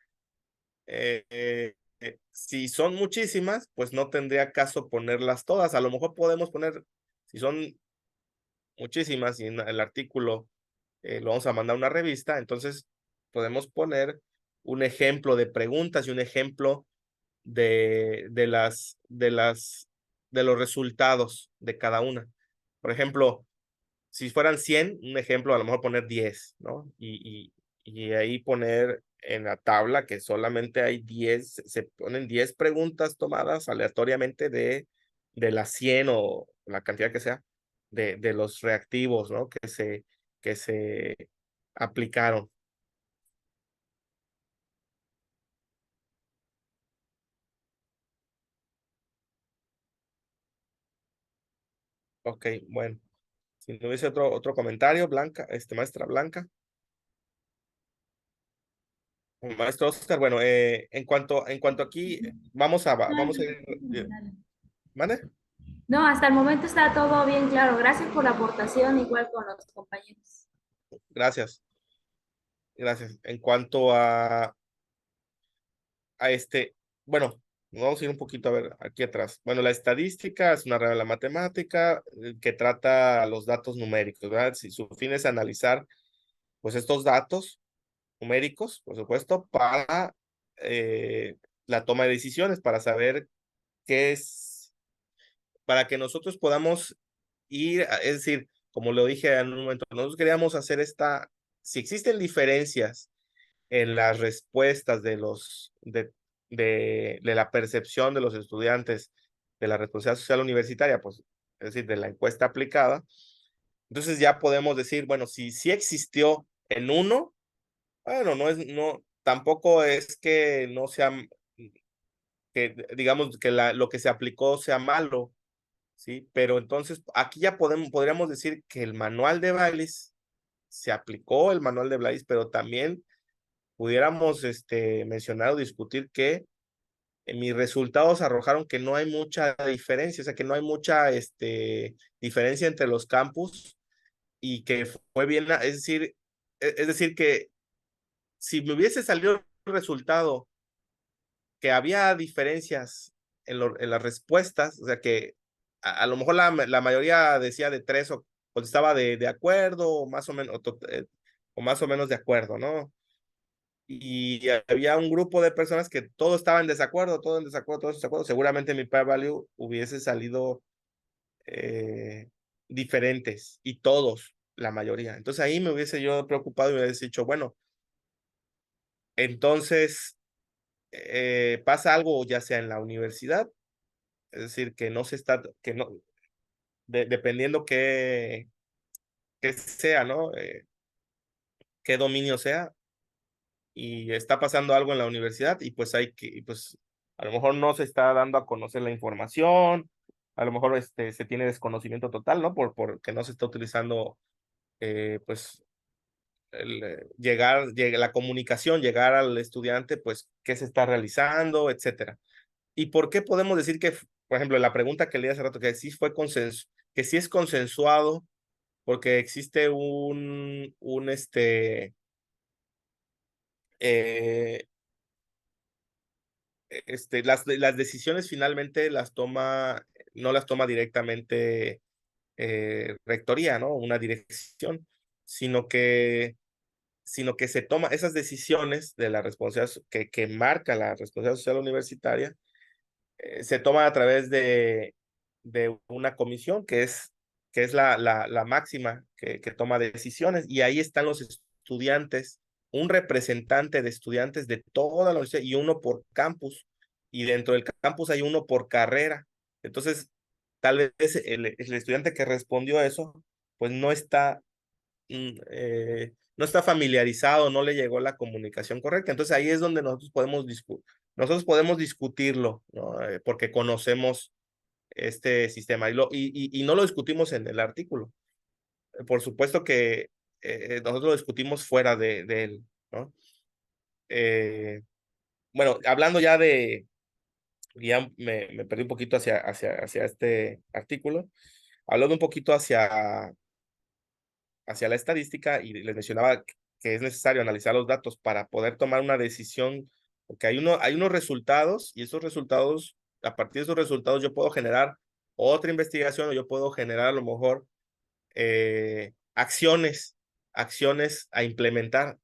si son muchísimas, pues no tendría caso ponerlas todas. A lo mejor podemos poner, si son muchísimas y en el artículo lo vamos a mandar a una revista, entonces podemos poner un ejemplo de preguntas y un ejemplo de los resultados de cada una. Por ejemplo, si fueran 100, un ejemplo, a lo mejor poner 10, ¿no? Y ahí poner en la tabla que solamente hay 10, se ponen 10 preguntas tomadas aleatoriamente de las 100 o la cantidad que sea, de los reactivos, ¿no? Que se aplicaron. Ok, bueno. Si no hubiese otro comentario, Blanca, maestra Blanca. Maestro Oscar, bueno, en cuanto aquí, vamos a ir. ¿Mande? No, hasta el momento está todo bien claro. Gracias por la aportación, igual con los compañeros. Gracias, gracias. En cuanto a bueno, vamos a ir un poquito a ver aquí atrás. Bueno, la estadística es una rama de la matemática que trata los datos numéricos, ¿verdad? Si su fin es analizar, pues, estos datos numéricos, por supuesto, para la toma de decisiones, para saber qué es para que nosotros podamos ir, es decir, como lo dije en un momento, nosotros queríamos hacer si existen diferencias en las respuestas de la percepción de los estudiantes de la responsabilidad social universitaria, pues, es decir, de la encuesta aplicada, entonces ya podemos decir, bueno, si sí existió en uno, bueno, tampoco es que no sea, que digamos que lo que se aplicó sea malo, ¿sí? Pero entonces aquí ya podríamos decir que el manual de Baylis se aplicó el manual de Baylis, pero también pudiéramos mencionar o discutir que mis resultados arrojaron que no hay mucha diferencia, o sea, que no hay mucha diferencia entre los campus y que fue bien, es decir, que si me hubiese salido el resultado que había diferencias en las respuestas, o sea, que a lo mejor la mayoría decía de 3 o contestaba de acuerdo o más o menos, o más o menos de acuerdo, ¿no? Y había un grupo de personas que todo estaba en desacuerdo, todo en desacuerdo, todo en desacuerdo. Seguramente mi par value hubiese salido diferentes y todos, la mayoría. Entonces ahí me hubiese yo preocupado y me hubiese dicho, bueno, entonces pasa algo ya sea en la universidad, es decir, que no se está, que no, dependiendo qué sea, ¿no? Qué dominio sea, y está pasando algo en la universidad y pues pues a lo mejor no se está dando a conocer la información, a lo mejor se tiene desconocimiento total, ¿no? Porque no se está utilizando, pues, la comunicación, llegar al estudiante, pues, qué se está realizando, etcétera. ¿Y por qué podemos decir que, por ejemplo, la pregunta que leí hace rato, que sí que sí es consensuado, porque existe eh, las decisiones finalmente no las toma directamente rectoría, ¿no? Una dirección, sino que, sino que se toma esas decisiones de la responsabilidad que marca la responsabilidad social universitaria, se toma a través de una comisión que es la máxima que toma decisiones, y ahí están los estudiantes, un representante de estudiantes de toda la universidad y uno por campus, y dentro del campus hay uno por carrera. Entonces, tal vez el estudiante que respondió a eso, pues no está familiarizado, no le llegó la comunicación correcta. Entonces ahí es donde nosotros podemos discutirlo, ¿no? Porque conocemos este sistema y no lo discutimos en el artículo. Por supuesto que nosotros lo discutimos fuera de él, ¿no? Bueno, hablando ya me perdí un poquito hacia este artículo, hablando un poquito hacia la estadística, y les mencionaba que es necesario analizar los datos para poder tomar una decisión, porque hay unos resultados, y esos resultados, a partir de esos resultados yo puedo generar otra investigación, o yo puedo generar a lo mejor acciones a implementar.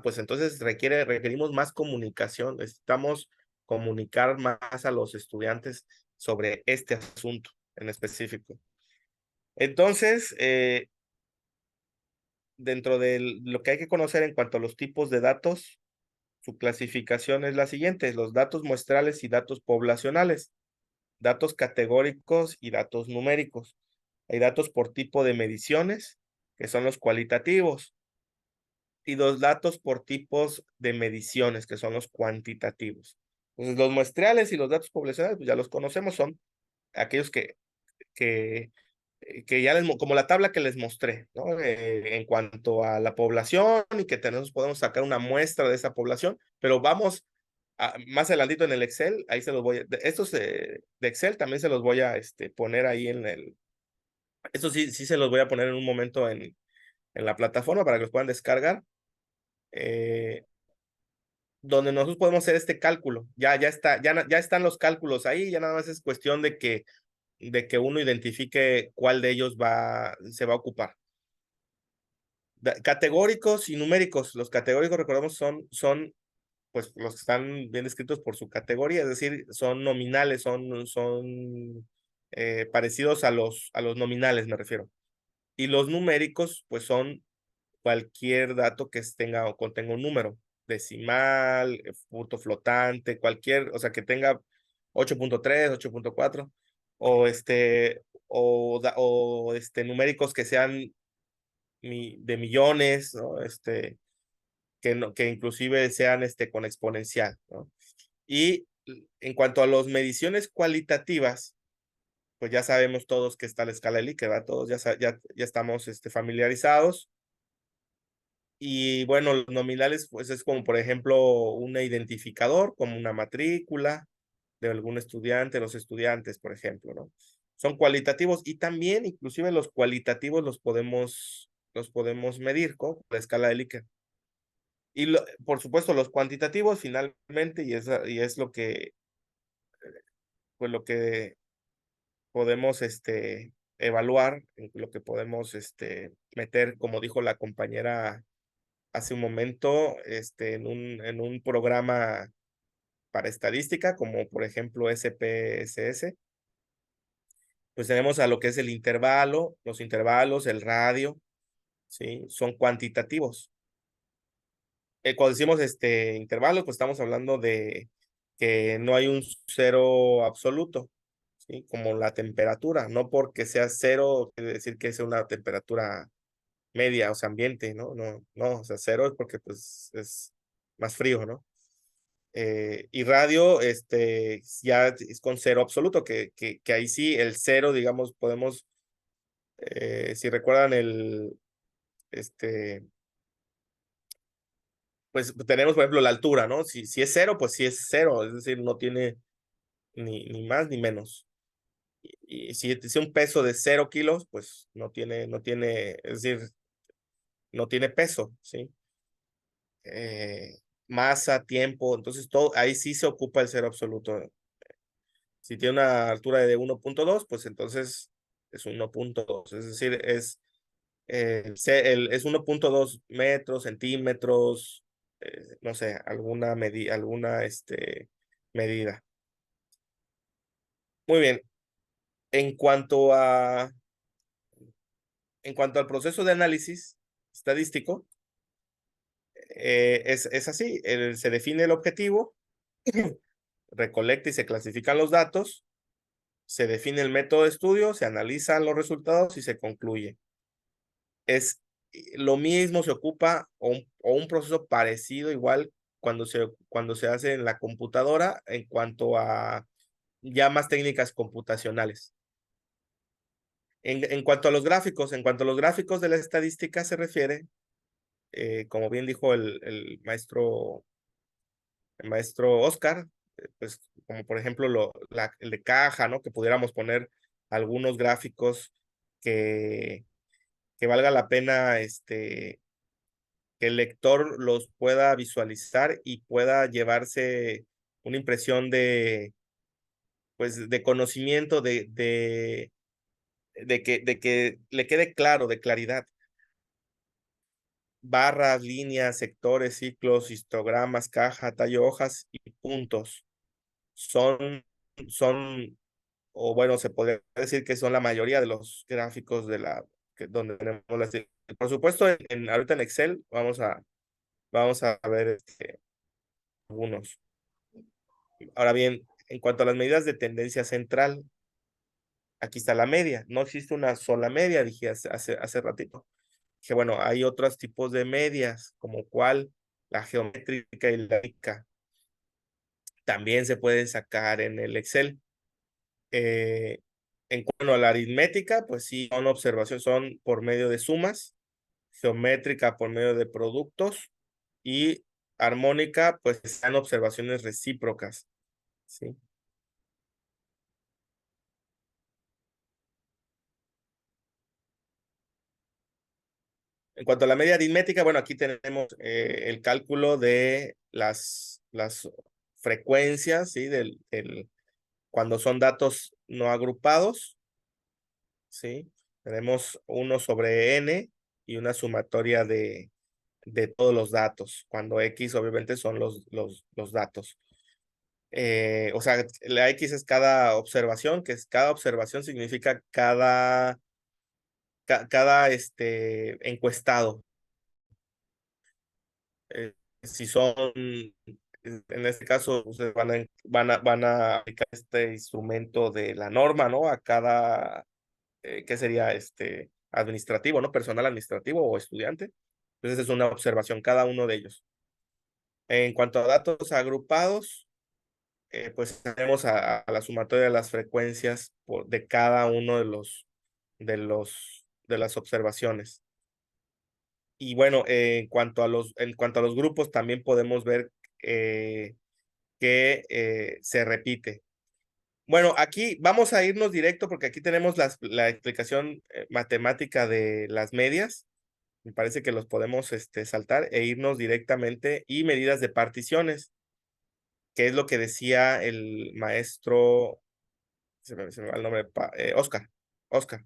Pues entonces requerimos más comunicación, necesitamos comunicar más a los estudiantes sobre este asunto en específico. Entonces, dentro de lo que hay que conocer en cuanto a los tipos de datos, su clasificación es la siguiente: los datos muestrales y datos poblacionales, datos categóricos y datos numéricos. Hay datos por tipo de mediciones, que son los cualitativos, y los datos por tipos de mediciones, que son los cuantitativos. Entonces, los muestrales y los datos poblacionales, pues ya los conocemos, son aquellos que como la tabla que les mostré, ¿no? En cuanto a la población, y que podemos sacar una muestra de esa población, pero vamos más adelantito en el Excel, ahí se los estos de Excel también se los voy a poner ahí estos sí se los voy a poner en un momento en la plataforma para que los puedan descargar, donde nosotros podemos hacer este cálculo. Ya están los cálculos ahí, ya nada más es cuestión de que uno identifique cuál de ellos se va a ocupar. Categóricos y numéricos. Los categóricos, recordemos, son pues los que están bien descritos por su categoría, es decir, son nominales, son parecidos a los nominales, me refiero. Y los numéricos, pues son cualquier dato que tenga o contenga un número, decimal, punto flotante, cualquier, o sea, que tenga 8.3, 8.4, o numéricos que sean de millones, ¿no? Que inclusive sean con exponencial, ¿no? Y en cuanto a las mediciones cualitativas, pues ya sabemos todos que está la escala de Likert, ¿verdad? Todos ya estamos familiarizados. Y bueno, los nominales, pues es como, por ejemplo, un identificador, como una matrícula de algún estudiante, los estudiantes, por ejemplo, ¿no? Son cualitativos y también, inclusive los cualitativos los podemos medir con la escala de Likert. Y por supuesto, los cuantitativos finalmente, y es lo que, pues lo que podemos evaluar, lo que podemos meter, como dijo la compañera hace un momento, en un programa para estadística, como por ejemplo SPSS, pues tenemos a lo que es el intervalo, los intervalos, el radio, ¿sí? Son cuantitativos. Cuando decimos intervalo, pues estamos hablando de que no hay un cero absoluto, ¿sí? Como la temperatura, no porque sea cero quiere decir que es una temperatura media, o sea, ambiente, ¿no? No, o sea, cero es porque pues es más frío, ¿no? Y radio, ya es con cero absoluto, que ahí sí, el cero, digamos, podemos, si recuerdan pues tenemos, por ejemplo, la altura, ¿no? Si es cero, pues sí es cero, es decir, no tiene ni más ni menos. Y si es un peso de 0 kilos, pues no tiene, es decir, no tiene peso, ¿sí? Masa, tiempo, entonces todo, ahí sí se ocupa el cero absoluto. Si tiene una altura de 1.2, pues entonces es 1.2, es decir, es 1.2 metros, centímetros, no sé, alguna medida. Muy bien. En cuanto al proceso de análisis estadístico, es así, se define el objetivo, recolecta y se clasifican los datos, se define el método de estudio, se analizan los resultados y se concluye. Es lo mismo, se ocupa o un proceso parecido igual cuando se hace en la computadora en cuanto a ya más técnicas computacionales. En cuanto a los gráficos, de la estadística se refiere, como bien dijo el maestro Oscar, pues como por ejemplo el de caja, ¿no? Que pudiéramos poner algunos gráficos que valga la pena que el lector los pueda visualizar y pueda llevarse una impresión pues, de conocimiento, de que le quede claro, de claridad. Barras, líneas, sectores, ciclos, histogramas, caja, tallo, hojas y puntos. Son, o bueno, se podría decir que son la mayoría de los gráficos donde tenemos por supuesto, ahorita en Excel vamos a ver algunos. Ahora bien, en cuanto a las medidas de tendencia central, aquí está la media. No existe una sola media, dije hace ratito. Que bueno, hay otros tipos de medias, como cuál, la geométrica y la aritmética. También se pueden sacar en el Excel. En cuanto a la aritmética, pues sí, son observaciones, son por medio de sumas, geométrica por medio de productos y armónica, pues están observaciones recíprocas, ¿sí? En cuanto a la media aritmética, bueno, aquí tenemos el cálculo de las frecuencias, ¿sí? Cuando son datos no agrupados, ¿sí? Tenemos 1 sobre n y una sumatoria de todos los datos, cuando X obviamente son los datos. O sea, la X es cada observación, que es cada observación significa cada encuestado. Si son, en este caso, ustedes van a aplicar este instrumento de la norma, ¿no? A cada, ¿qué sería? Administrativo, ¿no? Personal administrativo o estudiante. Entonces es una observación cada uno de ellos. En cuanto a datos agrupados, pues tenemos a la sumatoria de las frecuencias de cada uno de las observaciones. Y bueno, en cuanto a los grupos, también podemos ver que se repite. Bueno, aquí vamos a irnos directo porque aquí tenemos la explicación matemática de las medias. Me parece que los podemos saltar e irnos directamente y medidas de particiones, que es lo que decía el maestro, se me va el nombre, Oscar. Oscar.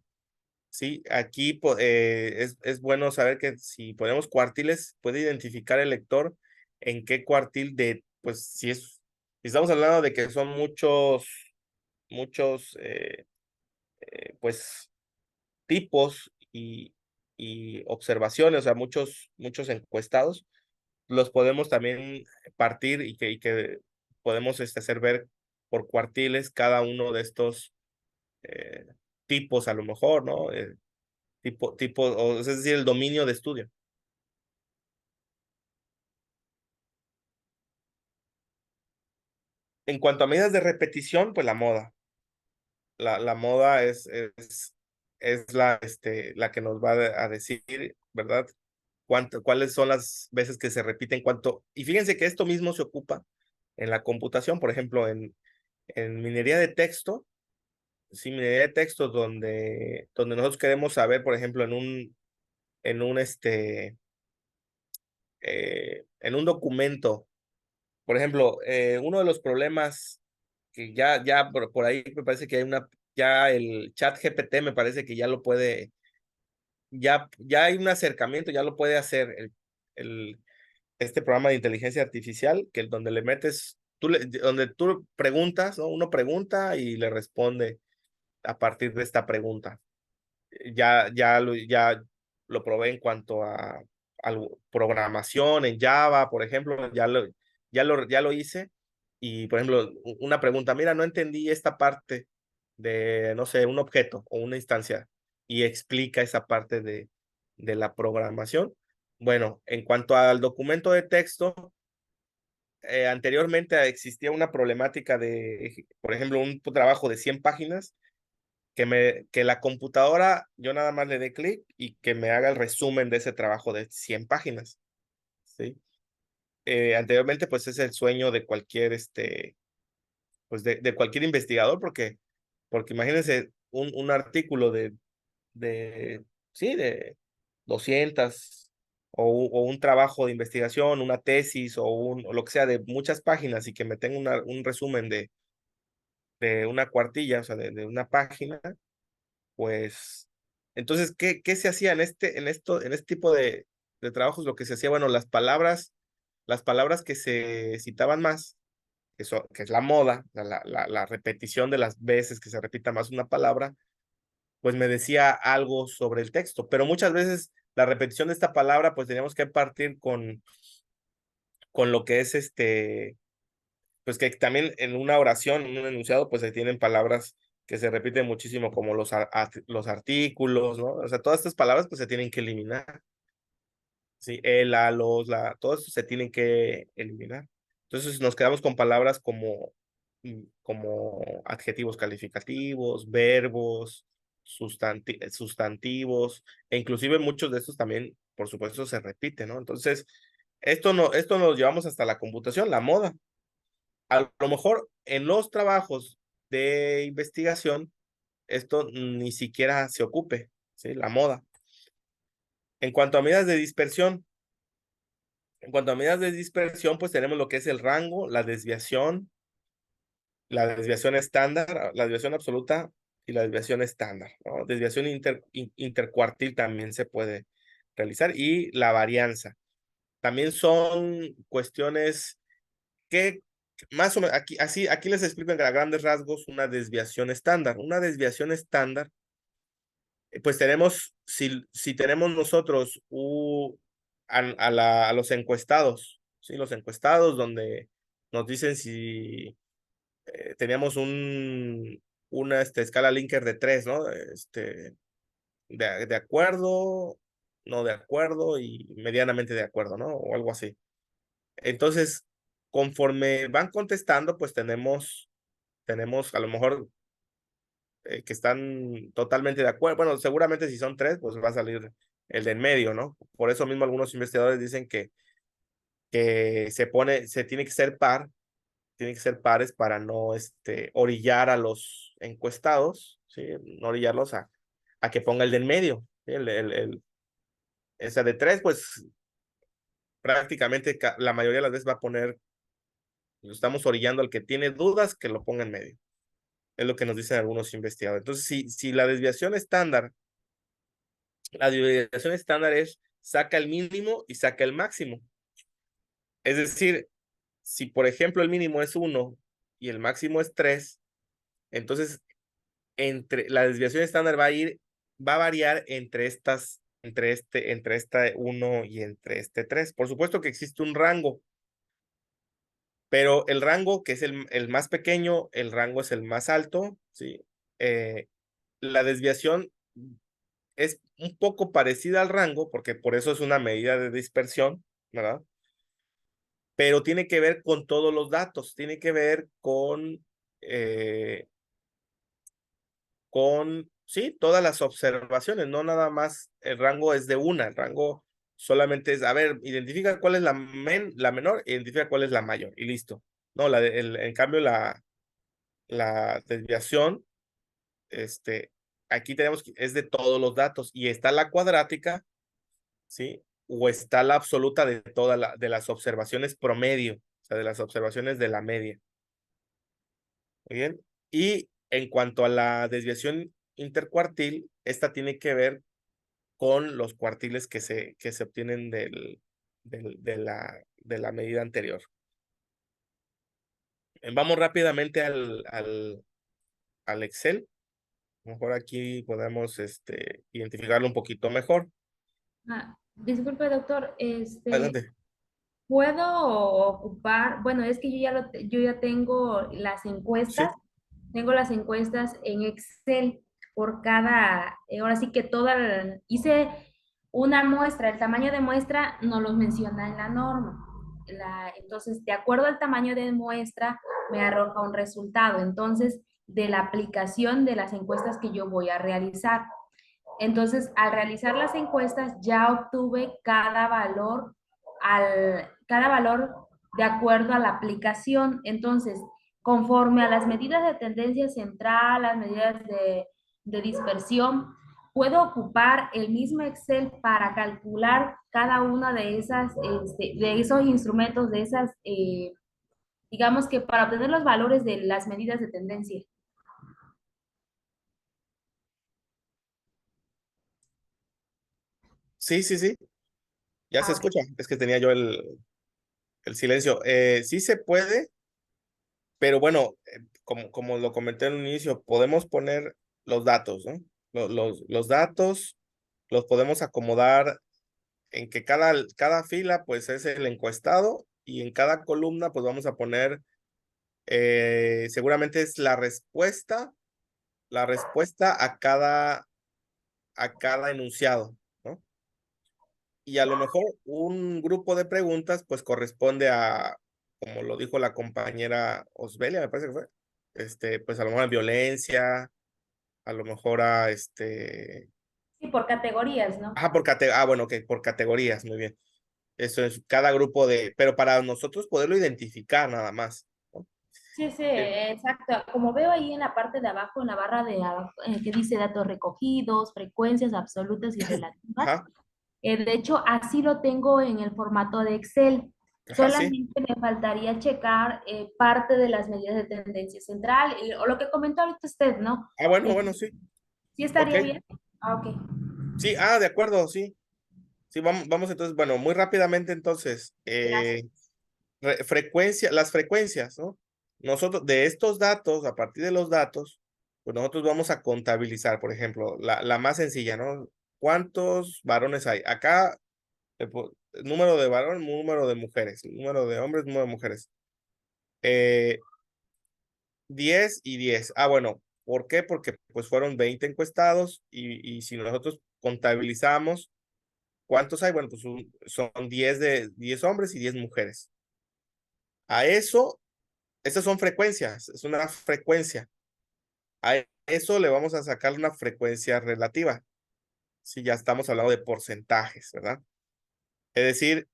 Sí, aquí es bueno saber que si ponemos cuartiles, puede identificar el lector en qué cuartil pues si estamos hablando de que son muchos, pues, tipos y observaciones, o sea, muchos encuestados, los podemos también partir y que podemos hacer ver por cuartiles cada uno de estos eh, tipos, a lo mejor, ¿no? Es decir, el dominio de estudio. En cuanto a medidas de repetición, pues la moda. La moda es la que nos va a decir, ¿verdad? Cuáles son las veces que se repiten, y fíjense que esto mismo se ocupa en la computación, por ejemplo, en minería de texto, sí, minería de texto, donde nosotros queremos saber, por ejemplo, en un documento. Por ejemplo, uno de los problemas que ya por ahí me parece que ya el chat GPT me parece que ya lo puede, ya hay un acercamiento, ya lo puede hacer el, este programa de inteligencia artificial, donde le metes, donde tú preguntas, ¿no? Uno pregunta y le responde a partir de esta pregunta. Ya lo probé en cuanto a programación en Java, por ejemplo, ya lo hice. Y, por ejemplo, una pregunta, mira, no entendí esta parte de, no sé, un objeto o una instancia, y explica esa parte de la programación. Bueno, en cuanto al documento de texto, anteriormente existía una problemática por ejemplo, un trabajo de 100 páginas que la computadora, yo nada más le dé clic y que me haga el resumen de ese trabajo de 100 páginas, ¿sí? Anteriormente, pues es el sueño de cualquier, pues de cualquier investigador, porque imagínense un artículo sí, de 200 o un trabajo de investigación, una tesis o lo que sea de muchas páginas y que me tenga un resumen de una cuartilla, o sea, de una página. Pues, entonces, ¿qué se hacía en este tipo de trabajos? Lo que se hacía, bueno, las palabras que se citaban más, que es la moda, la repetición de las veces que se repita más una palabra, pues me decía algo sobre el texto, pero muchas veces la repetición de esta palabra, pues teníamos que partir con lo que es pues que también en una oración, en un enunciado, pues se tienen palabras que se repiten muchísimo, como los artículos, ¿no? O sea, todas estas palabras pues se tienen que eliminar. Sí, todo eso se tienen que eliminar. Entonces nos quedamos con palabras como adjetivos calificativos, verbos, sustantivos, e inclusive muchos de estos también, por supuesto, se repiten, ¿no? Entonces, esto nos llevamos hasta la computación, la moda. A lo mejor en los trabajos de investigación, esto ni siquiera se ocupe, ¿sí? La moda. En cuanto a medidas de dispersión, pues tenemos lo que es el rango, la desviación estándar, la desviación absoluta y la desviación estándar, ¿no? Desviación intercuartil también se puede realizar, y la varianza. También son cuestiones que más o menos, aquí les explico en grandes rasgos una desviación estándar. Una desviación estándar, pues tenemos, si tenemos nosotros a los encuestados, ¿sí? Los encuestados donde nos dicen si teníamos una escala Likert de 3, ¿no? De acuerdo, no de acuerdo y medianamente de acuerdo, ¿no? O algo así. Entonces, conforme van contestando, pues tenemos a lo mejor que están totalmente de acuerdo. Bueno, seguramente si son 3, pues va a salir el de en medio, ¿no? Por eso mismo algunos investigadores dicen que se tiene que ser tiene que ser pares para no orillar a los encuestados, ¿sí? No orillarlos a que ponga el de en medio, ¿sí? Esa de 3, pues prácticamente la mayoría de las veces va a poner, estamos orillando al que tiene dudas que lo ponga en medio. Es lo que nos dicen algunos investigadores. Entonces, si la desviación estándar es saca el mínimo y saca el máximo. Es decir, si por ejemplo el mínimo es 1 y el máximo es 3, entonces la desviación estándar va a variar entre esta 1 y entre este 3. Por supuesto que existe un rango, pero el rango que es el más pequeño, el rango es el más alto, ¿sí? La desviación es un poco parecida al rango, porque por eso es una medida de dispersión, ¿verdad? Pero tiene que ver con todos los datos, tiene que ver sí, todas las observaciones, no nada más el rango es de una, el rango solamente es, a ver, identifica cuál es la menor, identifica cuál es la mayor, y listo. No, en cambio la desviación, aquí tenemos que es de todos los datos, y está la cuadrática, ¿sí? O está la absoluta de de las observaciones promedio, o sea, de las observaciones de la media. Muy bien. Y en cuanto a la desviación intercuartil, esta tiene que ver con los cuartiles que se obtienen de la medida anterior. Vamos rápidamente al Excel. A lo mejor aquí podemos identificarlo un poquito mejor. Disculpe, doctor, Adelante. ¿puedo ocupar? Bueno, es que yo ya tengo las Sí. encuestas. Tengo las encuestas en Excel por ahora sí que hice una muestra, el tamaño de muestra no los menciona en la norma. Entonces, de acuerdo al tamaño de muestra, me arroja un resultado. Entonces, de la aplicación de las encuestas que yo voy a realizar. Entonces, al realizar las encuestas, ya obtuve cada valor de acuerdo a la aplicación. Entonces, conforme a las medidas de tendencia central, las medidas de dispersión, puedo ocupar el mismo Excel para calcular cada una de esos instrumentos, digamos que para obtener los valores de las medidas de tendencia. Sí, sí, sí. Ya se Ah, ok. escucha. Es que tenía yo el silencio. Sí se puede, pero bueno, como lo comenté en un inicio, podemos poner los datos, ¿no? Los datos los podemos acomodar en que cada fila pues es el encuestado y en cada columna pues vamos a poner, seguramente es la respuesta a cada enunciado, ¿no? Y a lo mejor un grupo de preguntas pues corresponde como lo dijo la compañera Osbelia, me parece que fue, pues a lo mejor a violencia, a lo mejor Sí, por categorías, ¿no? bueno, ok, por categorías, muy bien. Eso es cada grupo pero para nosotros poderlo identificar nada más, ¿no? Sí, sí, Eh, exacto. Como veo ahí en la parte de abajo, en la barra de abajo, que dice datos recogidos, frecuencias absolutas y relativas. Ajá, De hecho, así lo tengo en el formato de Excel. ajá, sí. Solamente me faltaría checar parte de las medidas de tendencia central o lo que comentó ahorita usted, ¿no? Bueno, Eh, bueno, sí. ¿Sí Ok. estaría bien? Ah, ok. Sí, de acuerdo, sí. Sí, vamos entonces, bueno, muy rápidamente entonces. Gracias. las frecuencias, ¿no? Nosotros, de estos datos, a partir de los datos, pues nosotros vamos a contabilizar, por ejemplo, la más sencilla, ¿no? ¿Cuántos varones hay? Acá, número de varones, número de mujeres, número de hombres, número de mujeres. 10 y 10. Ah, bueno, ¿por qué? Porque pues fueron 20 encuestados y si nosotros contabilizamos, ¿cuántos hay? Bueno, pues son 10 hombres y 10 mujeres. A eso, estas son frecuencias, es una frecuencia. A eso le vamos a sacar una frecuencia relativa. Si ya estamos hablando de porcentajes, ¿verdad? Es decir,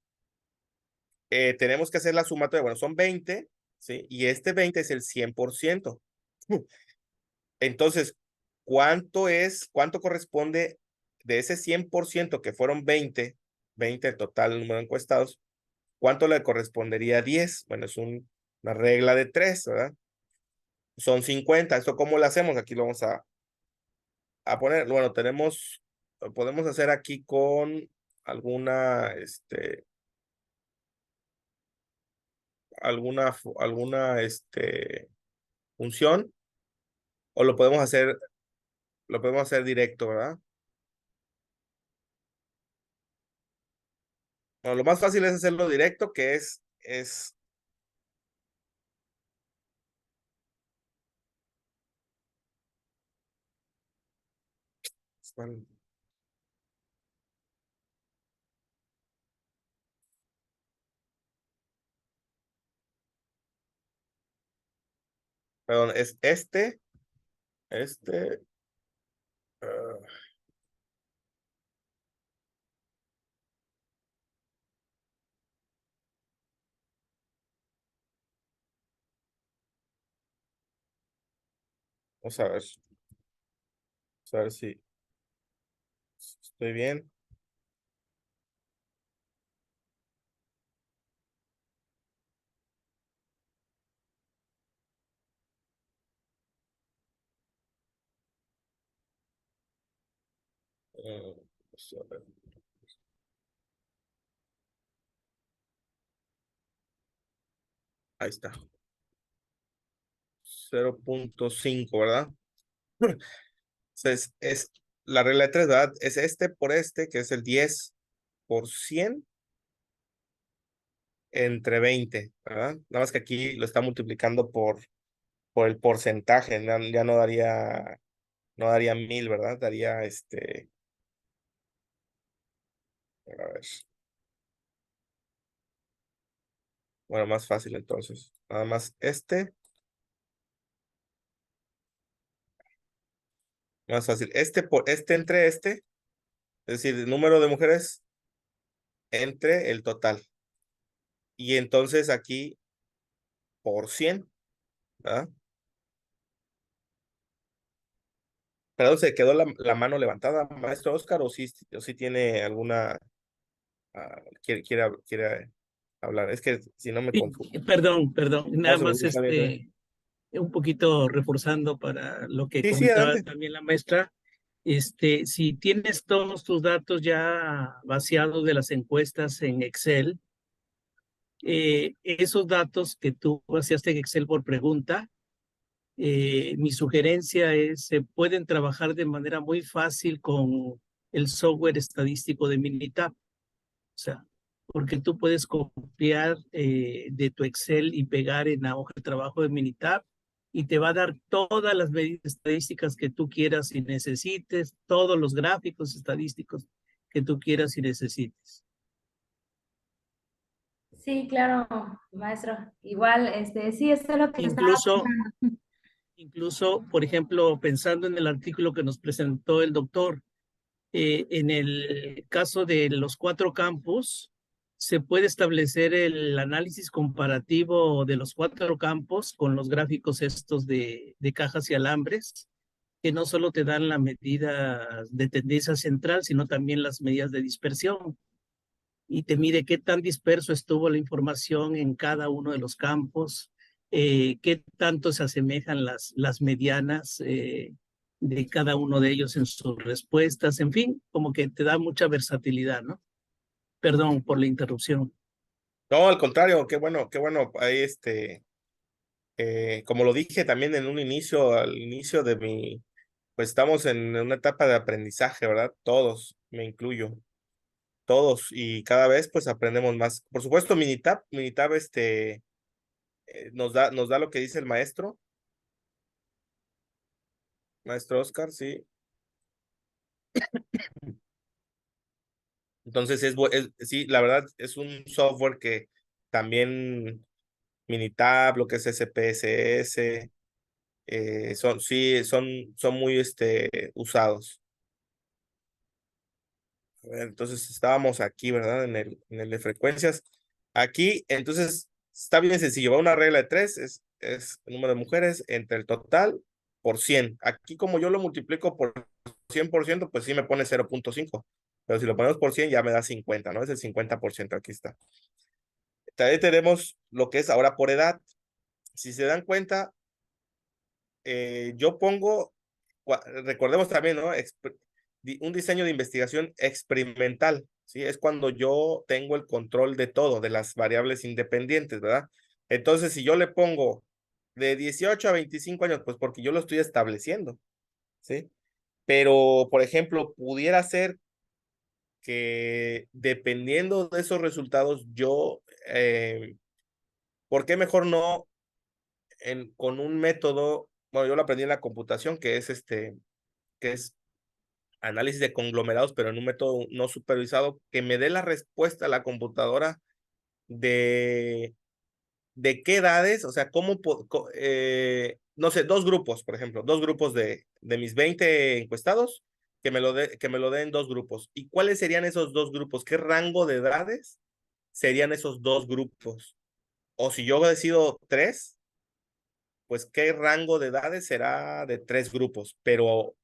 tenemos que hacer la sumatoria. Bueno, son 20, ¿sí? Y este 20 es el 100%. Entonces, ¿cuánto corresponde de ese 100% que fueron 20 en total el número de encuestados? ¿Cuánto le correspondería a 10? Bueno, es una regla de 3, ¿verdad? Son 50. ¿Esto cómo lo hacemos? Aquí lo vamos a poner. Bueno, podemos hacer aquí con alguna, función, o lo podemos hacer directo, ¿verdad? Bueno, lo más fácil es hacerlo directo, que es bueno, perdón, es ah, vamos a ver si estoy bien. Vamos a ver. Ahí está. 0.5, ¿verdad? Es la regla de 3, ¿verdad? Es por que es el 10% entre 20, ¿verdad? Nada más que aquí lo está multiplicando por el porcentaje, ya no daría 1000, ¿verdad? Daría a ver. Bueno, más fácil entonces. Nada más más fácil. Por entre es decir, el número de mujeres entre el total. Y entonces aquí por 100, ¿verdad? Perdón, se quedó la mano levantada, maestro Oscar, o sí tiene alguna, quiere hablar. Es que si no me Sí, confundo. perdón, No nada se más preocupe, está bien, está bien. un poquito reforzando para lo que Sí, sí, comentaba adelante. también la maestra. Si tienes todos tus datos ya vaciados de las encuestas en Excel, esos datos que tú vaciaste en Excel por pregunta, mi sugerencia es, se pueden trabajar de manera muy fácil con el software estadístico de Minitab. O sea, porque tú puedes copiar de tu Excel y pegar en la hoja de trabajo de Minitab y te va a dar todas las medidas estadísticas que tú quieras y necesites, todos los gráficos estadísticos que tú quieras y necesites. Sí, claro, maestro. Igual, sí, esto es lo que estaba Incluso, pensando. incluso, por ejemplo, pensando en el artículo que nos presentó el doctor, en el caso de los 4 campos, se puede establecer el análisis comparativo de los 4 campos con los gráficos estos de cajas y alambres, que no solo te dan la medida de tendencia central, sino también las medidas de dispersión. Y te mide qué tan disperso estuvo la información en cada uno de los campos, qué tanto se asemejan las medianas de cada uno de ellos en sus respuestas, en fin, como que te da mucha versatilidad, ¿no? Perdón por la interrupción. No, al contrario, qué bueno, ahí como lo dije también en un inicio, al inicio de pues estamos en una etapa de aprendizaje, ¿verdad? Todos, me incluyo, todos, y cada vez pues aprendemos más. Por supuesto, Minitab, nos da lo que dice el maestro Oscar, sí. Entonces sí, la verdad es un software que también Minitab, lo que es SPSS, son muy usados. A ver, entonces estábamos aquí, ¿verdad? En el de frecuencias. Aquí, entonces, está bien sencillo. Va una regla de 3, es el número de mujeres entre el total por 100. Aquí, como yo lo multiplico por 100%, pues sí me pone 0.5. Pero si lo ponemos por 100, ya me da 50, ¿no? Es el 50%, aquí está. También tenemos lo que es ahora por edad. Si se dan cuenta, yo pongo, recordemos también, ¿no? Un diseño de investigación experimental, ¿sí? Es cuando yo tengo el control de todo, de las variables independientes, ¿verdad? Entonces, si yo le pongo de 18 a 25 años, pues porque yo lo estoy estableciendo, ¿sí? Pero, por ejemplo, pudiera ser que dependiendo de esos resultados, ¿por qué mejor no con un método? Bueno, yo lo aprendí en la computación, que es análisis de conglomerados, pero en un método no supervisado, que me dé la respuesta a la computadora de, de qué edades, o sea, no sé, dos grupos, por ejemplo, dos grupos de mis 20 encuestados, que me lo den dos grupos. ¿Y cuáles serían esos dos grupos? ¿Qué rango de edades serían esos dos grupos? O si yo decido tres, pues qué rango de edades será de tres grupos, pero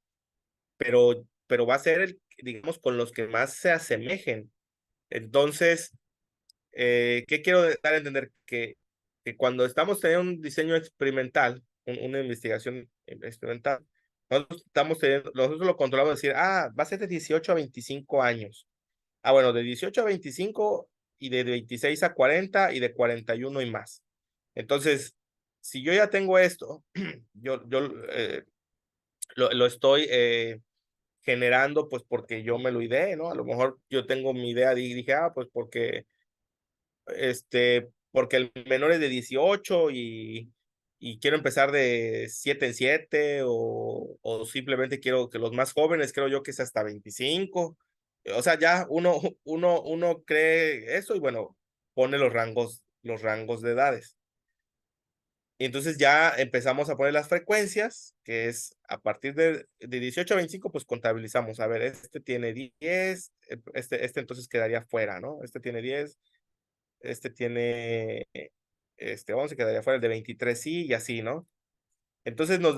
va a ser digamos, con los que más se asemejen. Entonces, ¿qué quiero dar a entender? Que cuando estamos teniendo un diseño experimental, una investigación experimental, nosotros lo controlamos decir, va a ser de 18 a 25 años. Bueno, de 18 a 25 y de 26 a 40 y de 41 y más. Entonces, si yo ya tengo esto, yo lo estoy generando, pues porque yo me lo ideé, ¿no? A lo mejor yo tengo mi idea y dije, pues porque el menor es de 18 y quiero empezar de 7 en 7 o simplemente quiero que los más jóvenes, creo yo que es hasta 25. O sea, ya uno cree eso y bueno, pone los rangos de edades. Y entonces ya empezamos a poner las frecuencias, que es a partir de 18 a 25, pues contabilizamos. A ver, este tiene 10, entonces quedaría fuera, ¿no? Este tiene 10, este tiene 11, quedaría fuera, el de 23 sí, y así, ¿no? Entonces bueno,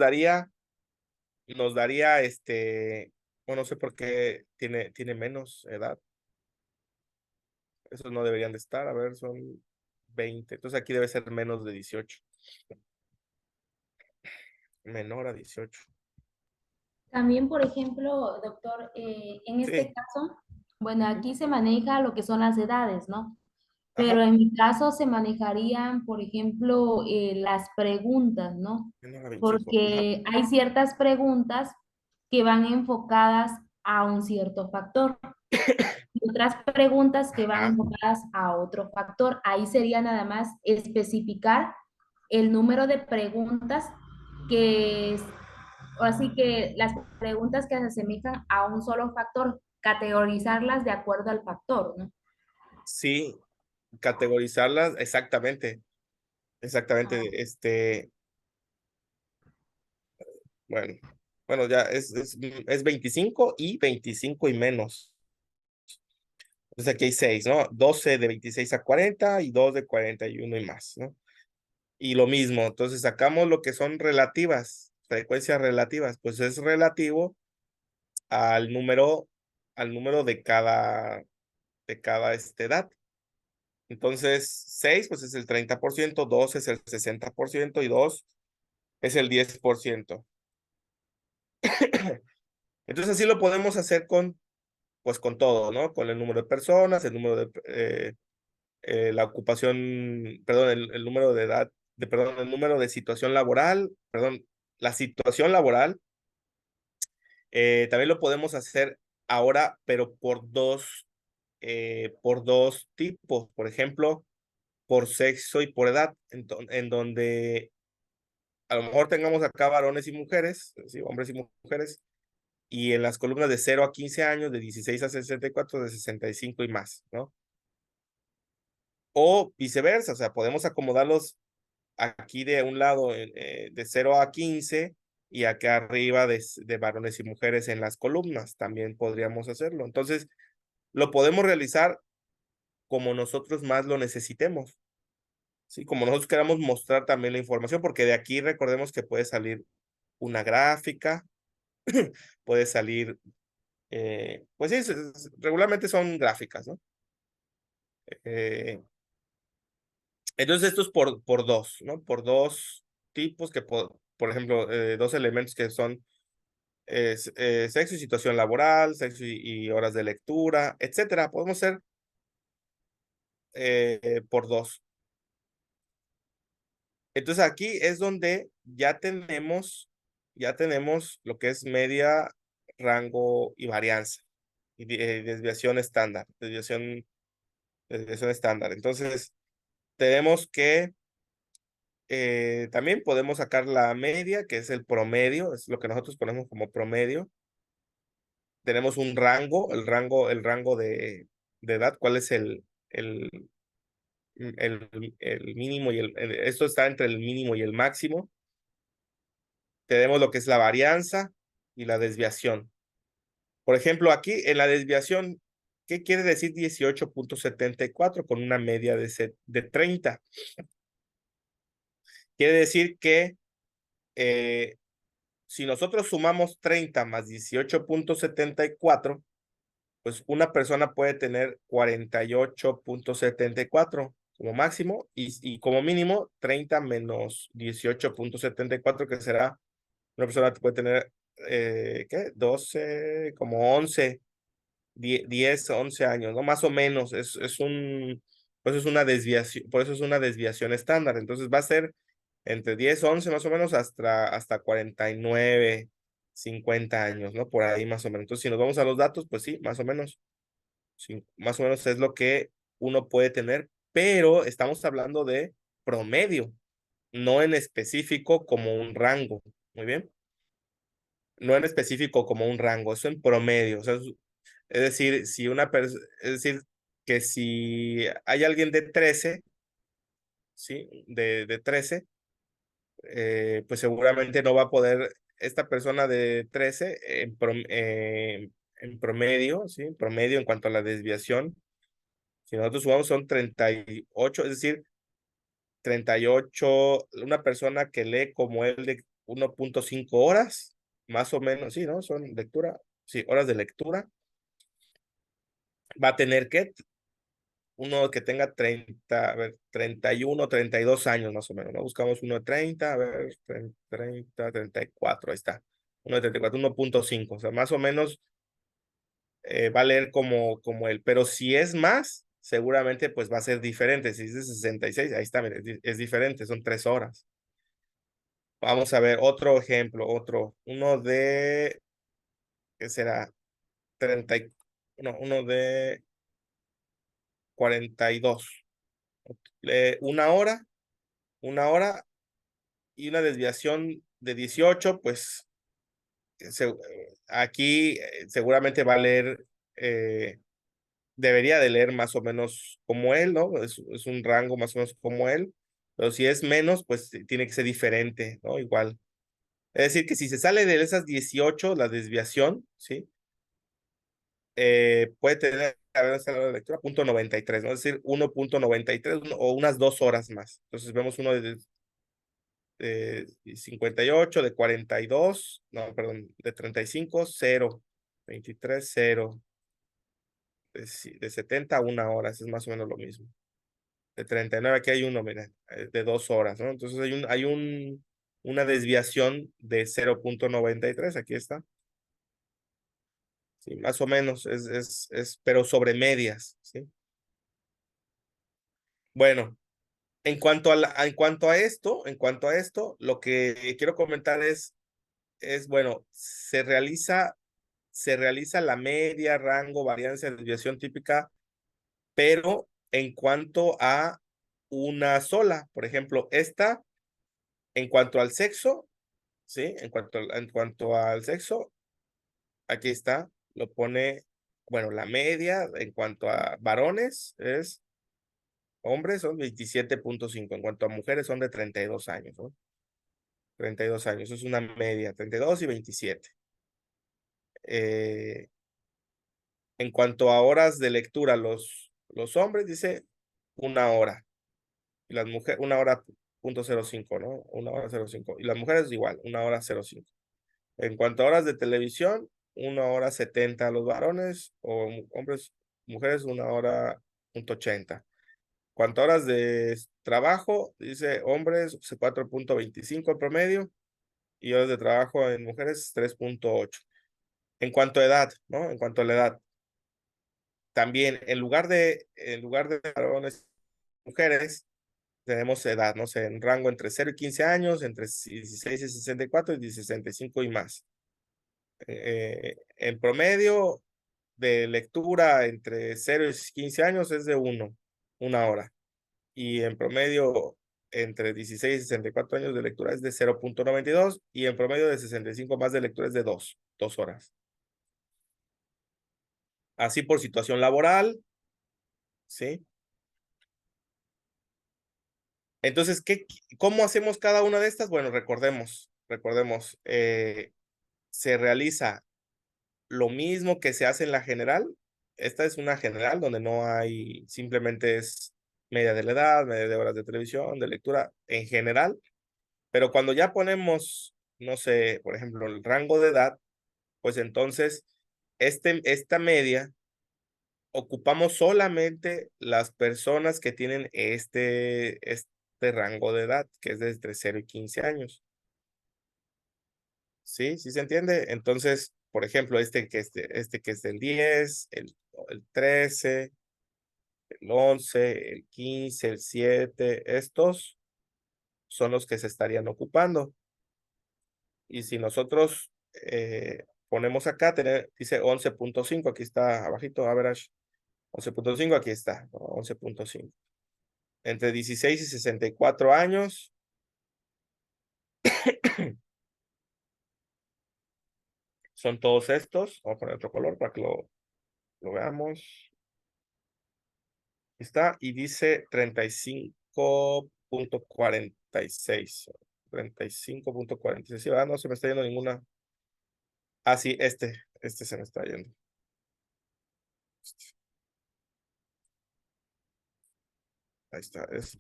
no sé por qué tiene menos edad. Esos no deberían de estar, a ver, son 20. Entonces aquí debe ser menos de 18. Menor a 18. También, por ejemplo, doctor, en este Sí, caso, bueno, aquí se maneja lo que son las edades, ¿no? ajá. Pero en mi caso se manejarían, por ejemplo, las preguntas, ¿no? Menor a 25. Ajá. Porque hay ciertas preguntas que van enfocadas a un cierto factor y otras preguntas que van Ajá. enfocadas a otro factor. Ahí sería nada más especificar el número de preguntas que es, o así que las preguntas que se asemejan a un solo factor, categorizarlas de acuerdo al factor, ¿no? Sí, categorizarlas, exactamente. Ah, Exactamente. Bueno, bueno, ya es 25 y 25 y menos. Entonces aquí hay 6, ¿no? 12 de 26 a 40 y 2 de 41 y más, ¿no? Y lo mismo, entonces sacamos lo que son relativas, frecuencias relativas, pues es relativo al número de cada edad. Entonces, 6 pues es el 30%, 2 es el 60% y 2 es el 10%. Entonces así lo podemos hacer pues con todo, ¿no? Con el número de personas, el número la ocupación, perdón, el número de edad, perdón, el número de situación laboral, perdón, la situación laboral. También lo podemos hacer ahora, pero por dos tipos, por ejemplo, por sexo y por edad, en donde a lo mejor tengamos acá varones y mujeres, ¿sí? Hombres y mujeres, y en las columnas de 0 a 15 años, de 16 a 64, de 65 y más, ¿no? O viceversa, o sea, podemos acomodarlos aquí de un lado de 0 a 15 y acá arriba de varones y mujeres en las columnas, también podríamos hacerlo. Entonces, lo podemos realizar como nosotros más lo necesitemos, ¿sí? Como nosotros queramos mostrar también la información, porque de aquí recordemos que puede salir una gráfica, puede salir, pues sí, regularmente son gráficas, ¿no? Entonces esto es por dos, ¿no? Por dos tipos que, por ejemplo, dos elementos que son sexo y situación laboral, sexo y horas de lectura, etcétera. Podemos ser por dos. Entonces aquí es donde ya tenemos lo que es media, rango y varianza, y desviación estándar, desviación estándar. Entonces tenemos que también podemos sacar la media, que es el promedio, es lo que nosotros ponemos como promedio. Tenemos un rango, el rango de edad, cuál es el mínimo y esto está entre el mínimo y el máximo. Tenemos lo que es la varianza y la desviación. Por ejemplo, aquí en la desviación, ¿qué quiere decir 18.74 con una media de 30? Quiere decir que si nosotros sumamos 30 más 18.74, pues una persona puede tener 48.74 como máximo y como mínimo 30 menos 18.74, que será una persona que puede tener, ¿qué? 12, como 11, 10, 11 años, ¿no? Más o menos, pues es una desviación, por eso es una desviación estándar. Entonces va a ser entre 10, 11 más o menos hasta 49, 50 años, ¿no? Por ahí más o menos. Entonces, si nos vamos a los datos, pues sí, más o menos. Sí, más o menos es lo que uno puede tener, pero estamos hablando de promedio, no en específico como un rango. Muy bien. No en específico como un rango, eso en promedio. O sea, es decir, si una persona, es decir, que si hay alguien de 13, ¿sí? De 13, pues seguramente no va a poder, esta persona de 13 en promedio, ¿sí? En promedio en cuanto a la desviación, si nosotros sumamos son 38, es decir, 38, una persona que lee como él de 1.5 horas, más o menos, sí, ¿no? Son lectura, sí, horas de lectura. Va a tener que uno que tenga 30, a ver, 31, 32 años más o menos, ¿no? Buscamos uno de 30, a ver, 30, 34, ahí está. Uno de 34, 1.5, o sea, más o menos va a leer como él, pero si es más, seguramente pues va a ser diferente. Si es de 66, ahí está, mire, es diferente, son 3 horas. Vamos a ver otro ejemplo, uno de, ¿qué será? 30, no, uno de 42. Una hora y una desviación de 18, pues aquí seguramente va a leer, debería de leer más o menos como él, ¿no? Es un rango más o menos como él, pero si es menos, pues tiene que ser diferente, ¿no? Igual. Es decir, que si se sale de esas 18, la desviación, ¿sí? Puede tener, a ver, esta la lectura, punto 93, ¿no? Es decir, 1.93 o unas 2 horas más. Entonces vemos uno de 58, de 42, no, perdón, de 35, 0, 23, 0, de 70 a 1 hora, eso es más o menos lo mismo. De 39, aquí hay uno, miren, de 2 horas, ¿no? Entonces una desviación de 0.93, aquí está. Sí, más o menos, pero sobre medias, ¿sí? Bueno, en cuanto a esto, lo que quiero comentar bueno, se realiza la media, rango, varianza, desviación típica, pero en cuanto a una sola. Por ejemplo, esta, en cuanto al sexo, ¿sí? En cuanto al sexo, aquí está, lo pone, bueno, la media en cuanto a varones hombres son 27.5, en cuanto a mujeres son de 32 años, ¿no? 32 años, eso es una media, 32 y 27. En cuanto a horas de lectura, los hombres dice 1 hora, y las mujeres, 1 hora .05, ¿no? 1 hora 05. Y las mujeres igual, 1 hora 05. En cuanto a horas de televisión, 1 hora 70 los varones, o hombres, mujeres, 1 hora 80. Cuanto a horas de trabajo, dice hombres 4.25 en promedio, y horas de trabajo en mujeres 3.8. En cuanto a edad, ¿no? En cuanto a la edad, también en lugar de varones y mujeres, tenemos edad, no sé, en rango entre 0 y 15 años, entre 16 y 64 y 65 y más. En promedio de lectura entre 0 y 15 años es de 1 hora. Y en promedio entre 16 y 64 años de lectura es de 0.92, y en promedio de 65 más de lectura es de 2 horas. Así por situación laboral, ¿sí? Entonces, ¿cómo hacemos cada una de estas? Bueno, recordemos, se realiza lo mismo que se hace en la general. Esta es una general donde no hay, simplemente es media de la edad, media de horas de televisión, de lectura en general. Pero cuando ya ponemos, no sé, por ejemplo, el rango de edad, pues entonces esta media ocupamos solamente las personas que tienen este rango de edad, que es de entre 0 y 15 años. ¿Sí? ¿Sí se entiende? Entonces, por ejemplo, este que es del 10, el 13, el 11, el 15, el 7, estos son los que se estarían ocupando. Y si nosotros ponemos acá, dice 11.5, aquí está abajito, average, 11.5, aquí está, ¿no? 11.5. Entre 16 y 64 años, son todos estos. Vamos a poner otro color para que lo veamos. Está, y dice 35.46. 35.46. Sí, ¿verdad? No se me está yendo ninguna. Ah, sí, este se me está yendo. Ahí está, es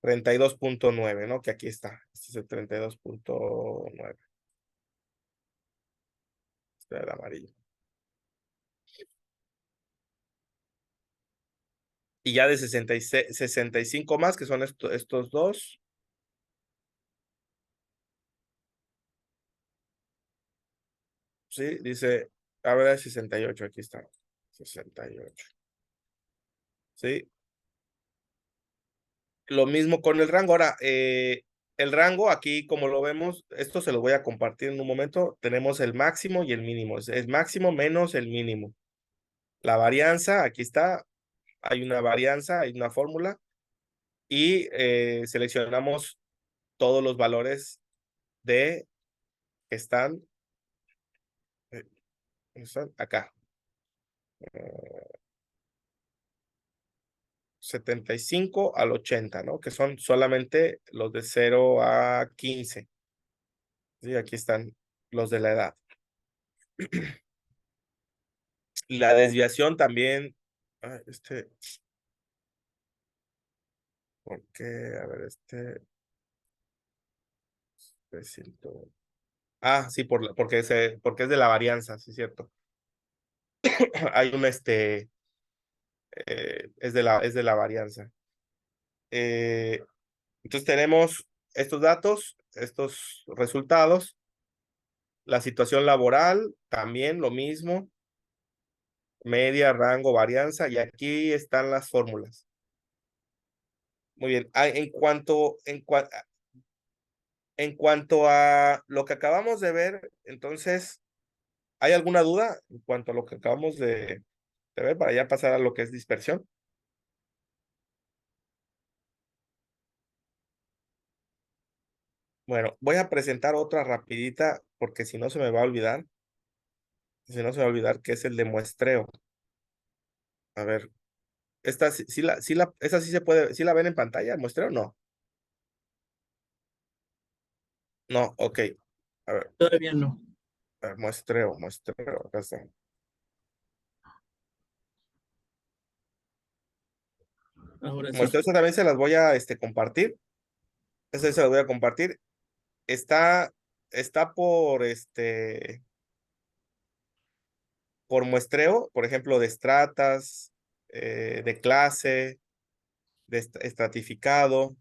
32.9, ¿no? Que aquí está. Este es el 32.9. Este es el amarillo. Y ya de 65 más, que son estos dos. Sí, dice, a ver, 68, aquí está. 68. Sí. Lo mismo con el rango. Ahora, el rango aquí, como lo vemos, esto se lo voy a compartir en un momento. Tenemos el máximo y el mínimo. Es máximo menos el mínimo. La varianza, aquí está. Hay una varianza, hay una fórmula. Y seleccionamos todos los valores que están, eh, acá. 75 al 80, ¿no? Que son solamente los de 0 a 15. Sí, aquí están los de la edad. La desviación también. ¿Por qué? A ver, 300. Ah, sí, porque es de la varianza, sí, cierto. Hay un es de la varianza. Entonces tenemos estos datos, estos resultados. La situación laboral, también lo mismo. Media, rango, varianza, y aquí están las fórmulas. Muy bien. En cuanto a lo que acabamos de ver, entonces, ¿hay alguna duda en cuanto a lo que acabamos de ver para ya pasar a lo que es dispersión? Bueno, voy a presentar otra rapidita porque si no se me va a olvidar. Si no se me va a olvidar que es el de muestreo. A ver, esta esa sí se puede, ¿sí la ven en pantalla, muestreo? No, no, ok. Todavía no. A ver, muestreo, acá está. Ahora sí. Muestreo, esta también se las voy a compartir. Esta se las voy a compartir. Está por por muestreo, por ejemplo, de estratas, de clase, de estratificado,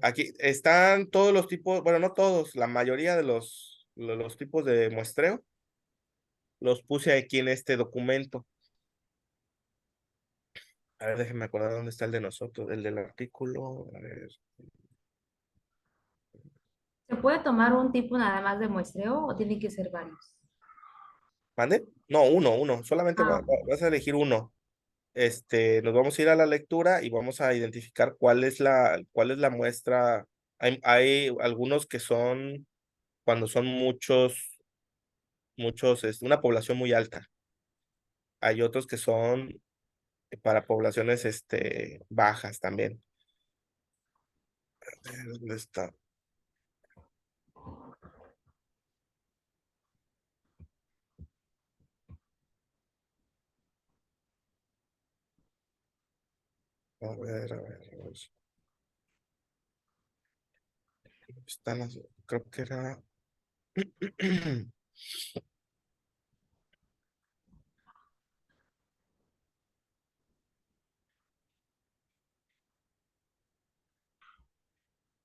aquí están todos los tipos, bueno, no todos, la mayoría de los tipos de muestreo los puse aquí en este documento. A ver, déjenme acordar dónde está el de nosotros, el del artículo. A ver. ¿Se puede tomar un tipo nada más de muestreo o tiene que ser varios? ¿Mande? No, uno, solamente Ah, vas a elegir uno. Nos vamos a ir a la lectura y vamos a identificar cuál es la muestra. Hay algunos que son cuando son muchos, una población muy alta. Hay otros que son para poblaciones, bajas también. A ver, ¿dónde está? A ver. Están creo que era.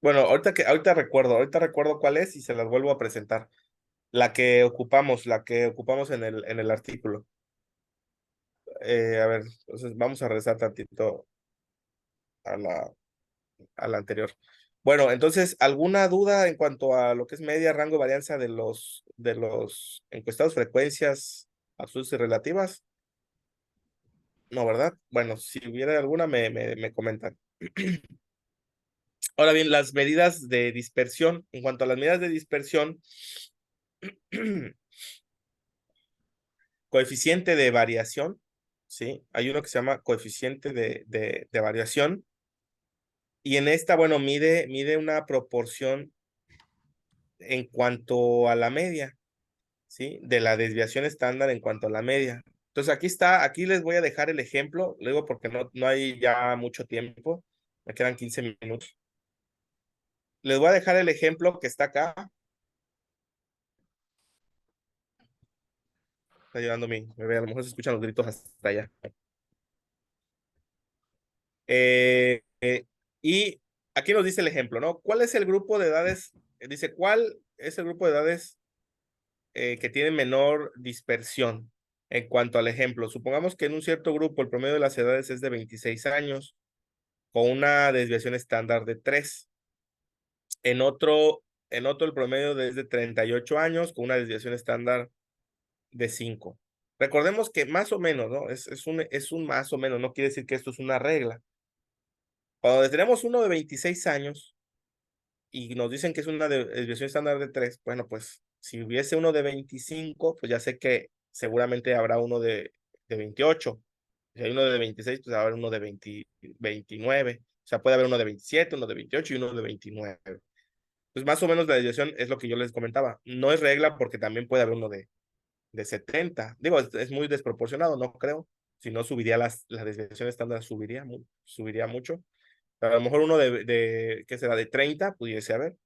Bueno, ahorita recuerdo cuál es y se las vuelvo a presentar. La que ocupamos en el artículo. A ver, entonces vamos a regresar tantito a la anterior. Bueno, entonces, ¿alguna duda en cuanto a lo que es media, rango, varianza de los encuestados, frecuencias absolutas y relativas? No, ¿verdad? Bueno, si hubiera alguna, me comentan. Ahora bien, las medidas de dispersión. En cuanto a las medidas de dispersión, coeficiente de variación, ¿sí? Hay uno que se llama coeficiente de variación. Y en esta, bueno, mide una proporción en cuanto a la media, ¿sí? De la desviación estándar en cuanto a la media. Entonces aquí les voy a dejar el ejemplo, luego porque no hay ya mucho tiempo, me quedan 15 minutos. Les voy a dejar el ejemplo que está acá. Está llevando mi bebé, a lo mejor se escuchan los gritos hasta allá. Y aquí nos dice el ejemplo, ¿no? ¿Cuál es el grupo de edades? Dice, ¿cuál es el grupo de edades que tiene menor dispersión? En cuanto al ejemplo, supongamos que en un cierto grupo el promedio de las edades es de 26 años, con una desviación estándar de 3. En otro el promedio es de 38 años, con una desviación estándar de 5. Recordemos que más o menos, ¿no? Es un más o menos, no quiere decir que esto es una regla. Cuando tenemos uno de 26 años y nos dicen que es una desviación estándar de 3, bueno, pues si hubiese uno de 25, pues ya sé que seguramente habrá uno de 28. Si hay uno de 26, pues habrá uno de 29. O sea, puede haber uno de 27, uno de 28 y uno de 29. Pues más o menos la desviación es lo que yo les comentaba. No es regla porque también puede haber uno de 70. Digo, es muy desproporcionado, no creo. Si no, subiría la desviación estándar, subiría mucho. A lo mejor uno ¿qué será? De 30 pudiese haber.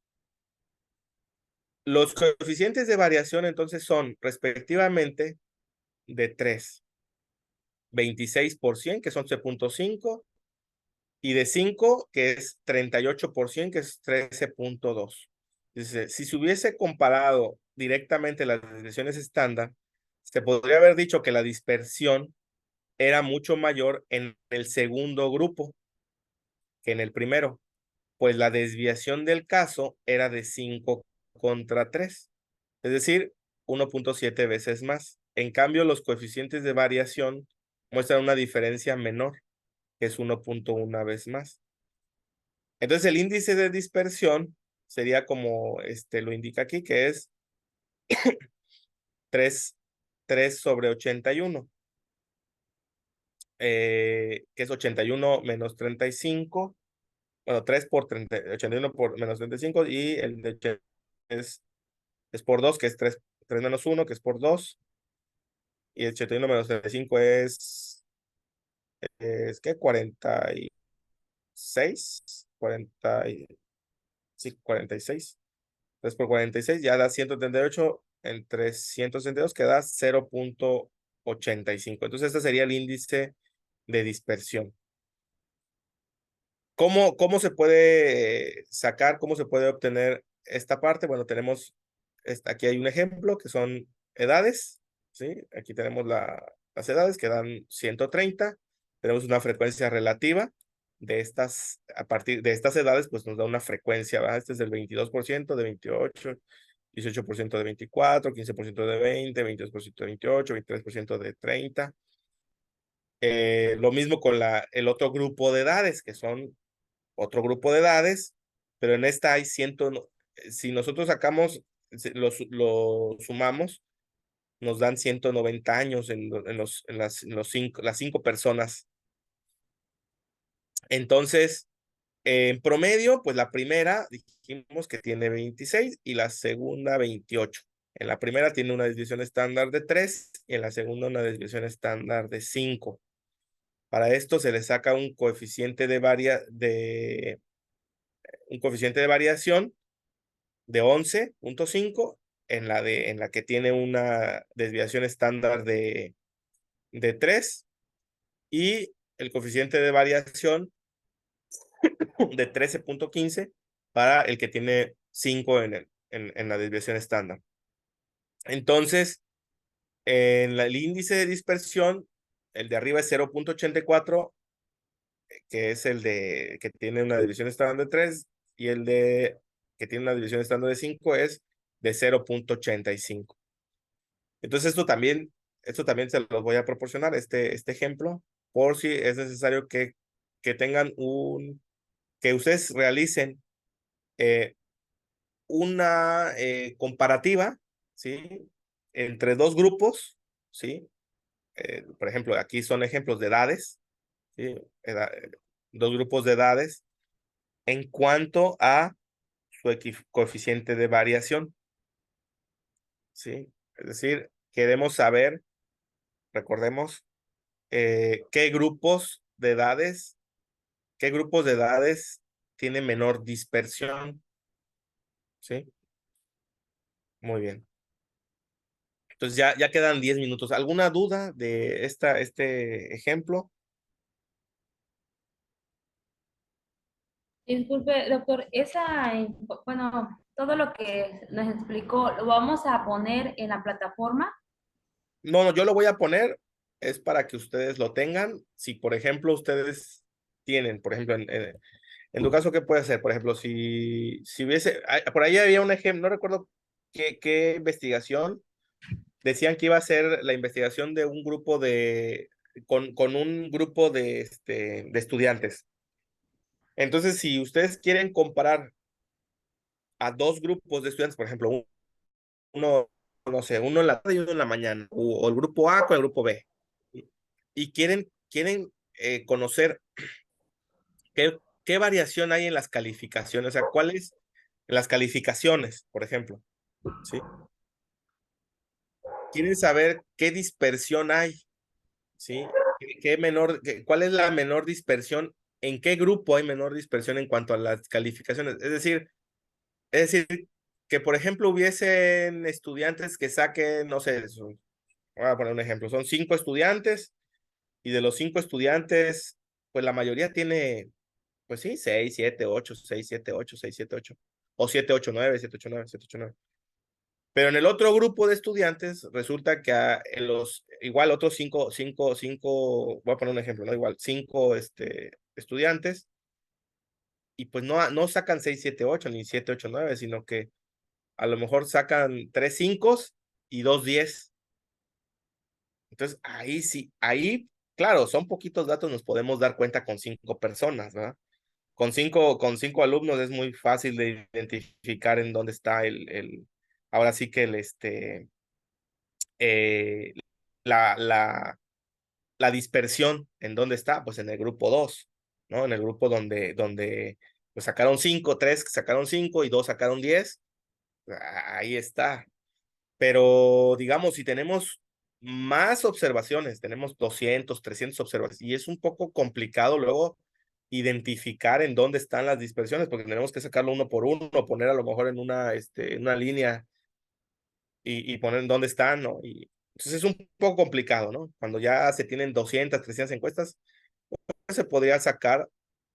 Los coeficientes de variación entonces son respectivamente de 3, 26%, que son 11.5, y de 5, que es 38%, que es 13.2. Dice, si se hubiese comparado directamente las desviaciones estándar, se podría haber dicho que la dispersión era mucho mayor en el segundo grupo que en el primero, pues la desviación del caso era de 5 contra 3, es decir, 1.7 veces más. En cambio, los coeficientes de variación muestran una diferencia menor, que es 1.1 vez más. Entonces, el índice de dispersión sería como lo indica aquí, que es 3 sobre 81, que es 81 menos 35. Bueno, 3 por 30, 81 por menos 35, y el de 80 es por 2, que es 3 menos 1, que es por 2, y el 81 menos 35 es ¿qué? 46, 46. 3 por 46 ya da 138, entre 162 que da 0.85. Entonces, este sería el índice de dispersión. ¿Cómo se puede sacar, cómo se puede obtener esta parte? Bueno, tenemos, aquí hay un ejemplo que son edades, ¿sí? Aquí tenemos las edades que dan 130. Tenemos una frecuencia relativa de estas, a partir de estas edades, pues nos da una frecuencia, ¿verdad? Este es del 22%, de 28, 18% de 24, 15% de 20, 22% de 28, 23% de 30. Lo mismo con el otro grupo de edades, que son otro grupo de edades, pero en esta hay si nosotros sacamos, lo sumamos, nos dan 190 años las 5 personas. Entonces, en promedio, pues la primera dijimos que tiene 26 y la segunda 28. En la primera tiene una desviación estándar de 3 y en la segunda una desviación estándar de 5. Para esto se le saca un coeficiente de variación de 11.5 en la que tiene una desviación estándar de 3 y el coeficiente de variación de 13.15 para el que tiene 5 en la desviación estándar. Entonces, en el índice de dispersión, el de arriba es 0.84, que es el que tiene una desviación estándar de 3, y el que tiene una desviación estándar de 5 es de 0.85. Entonces, esto también se los voy a proporcionar, este ejemplo, por si es necesario que tengan que ustedes realicen una comparativa, ¿sí? Entre dos grupos, ¿sí? Por ejemplo, aquí son ejemplos de edades, ¿sí? Dos grupos de edades en cuanto a su coeficiente de variación, ¿sí? Es decir, queremos saber, recordemos, qué grupos de edades tienen menor dispersión, ¿sí? Muy bien. Entonces ya quedan 10 minutos. ¿Alguna duda de este ejemplo? Disculpe, doctor, bueno, todo lo que nos explicó, ¿lo vamos a poner en la plataforma? No, yo lo voy a poner, es para que ustedes lo tengan. Si, por ejemplo, ustedes tienen, por ejemplo, en tu caso, ¿qué puede ser? Por ejemplo, si hubiese, por ahí había un ejemplo, no recuerdo qué investigación, decían que iba a ser la investigación de un grupo con un grupo de estudiantes. Entonces, si ustedes quieren comparar a dos grupos de estudiantes, por ejemplo, uno, no sé, uno en la tarde y uno en la mañana, o el grupo A con el grupo B, y quieren conocer qué variación hay en las calificaciones, o sea, cuáles en las calificaciones, por ejemplo, ¿sí? Quieren saber qué dispersión hay, ¿sí? ¿Cuál es la menor dispersión? ¿En qué grupo hay menor dispersión en cuanto a las calificaciones? Es decir, que por ejemplo hubiesen estudiantes que saquen, no sé, voy a poner un ejemplo, son 5 estudiantes y de los 5 estudiantes, pues la mayoría tiene, pues sí, 6, 7, 8, 6, 7, 8, 6, 7, 8, o 7, 8, 9, 7, 8, 9, 7, 8, 9. Pero en el otro grupo de estudiantes resulta que igual otros cinco, voy a poner un ejemplo, ¿no? Igual, cinco estudiantes, y pues no sacan 6, 7, 8, ni 7, 8, 9, sino que a lo mejor sacan 3 5 y 2 10. Entonces, ahí sí, claro, son poquitos datos, nos podemos dar cuenta con 5 personas, ¿verdad? Con cinco alumnos es muy fácil de identificar en dónde está ahora sí que eh, la dispersión, ¿en dónde está? Pues en el grupo 2, ¿no? En el grupo donde pues sacaron 5, 3 sacaron 5 y 2 sacaron 10, ahí está. Pero digamos, si tenemos más observaciones, tenemos 200, 300 observaciones, y es un poco complicado luego identificar en dónde están las dispersiones, porque tenemos que sacarlo uno por uno, poner a lo mejor en una línea y poner en dónde están, ¿no? Y entonces es un poco complicado, ¿no? Cuando ya se tienen 200, 300 encuestas, pues se podría sacar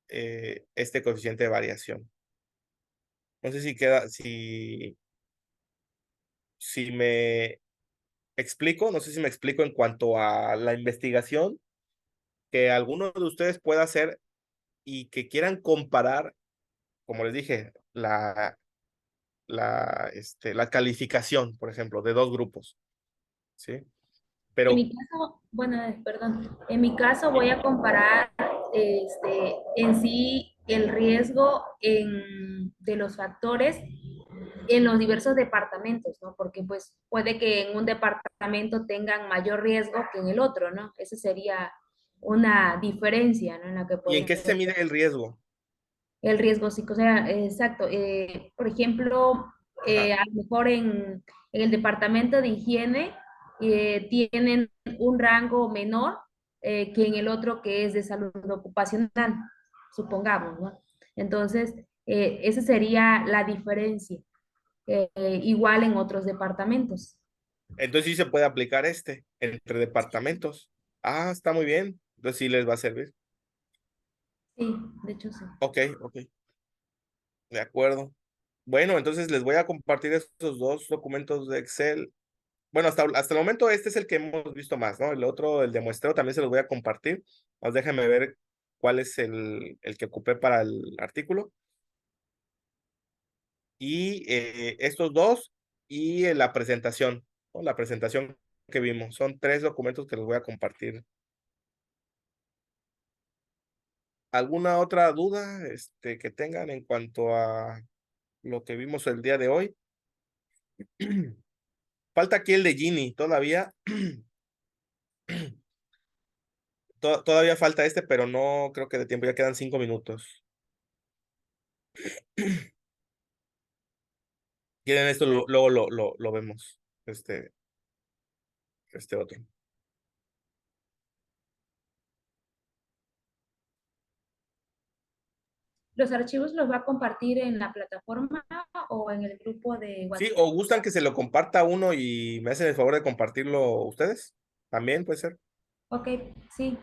este coeficiente de variación. No sé si me explico, no sé si me explico en cuanto a la investigación que alguno de ustedes pueda hacer y que quieran comparar, como les dije, la calificación, por ejemplo, de dos grupos, ¿sí? En Pero, mi caso, bueno, perdón, en mi caso voy a comparar en sí el riesgo de los factores en los diversos departamentos, ¿no? Porque pues puede que en un departamento tengan mayor riesgo que en el otro, ¿no? Esa sería una diferencia, ¿no? En la que ¿y en podemos qué se mide el riesgo? el riesgo psicosocial, exacto. Por ejemplo, Ajá. a lo mejor en el departamento de higiene tienen un rango menor que en el otro que es de salud ocupacional, supongamos, ¿no? Entonces, esa sería la diferencia, igual en otros departamentos. Entonces sí se puede aplicar entre departamentos. Ah, está muy bien. Entonces sí les va a servir. Sí, de hecho sí. Ok, ok, de acuerdo. Bueno, entonces les voy a compartir estos dos documentos de Excel. Bueno, hasta el momento este es el que hemos visto más, ¿no? El otro, el de muestreo, también se los voy a compartir. Pues déjenme ver cuál es el que ocupé para el artículo. Y estos dos y la presentación, ¿no? La presentación que vimos. Son 3 documentos que les voy a compartir. ¿Alguna otra duda que tengan en cuanto a lo que vimos el día de hoy? Falta aquí el de Gini, todavía. Todavía falta pero no creo que de tiempo, ya quedan 5 minutos. Quieren esto, luego lo vemos. Este otro. ¿Los archivos los va a compartir en la plataforma o en el grupo de Sí, WhatsApp? o gustan que se lo comparta uno y me hacen el favor de compartirlo ustedes. También puede ser. Ok, sí,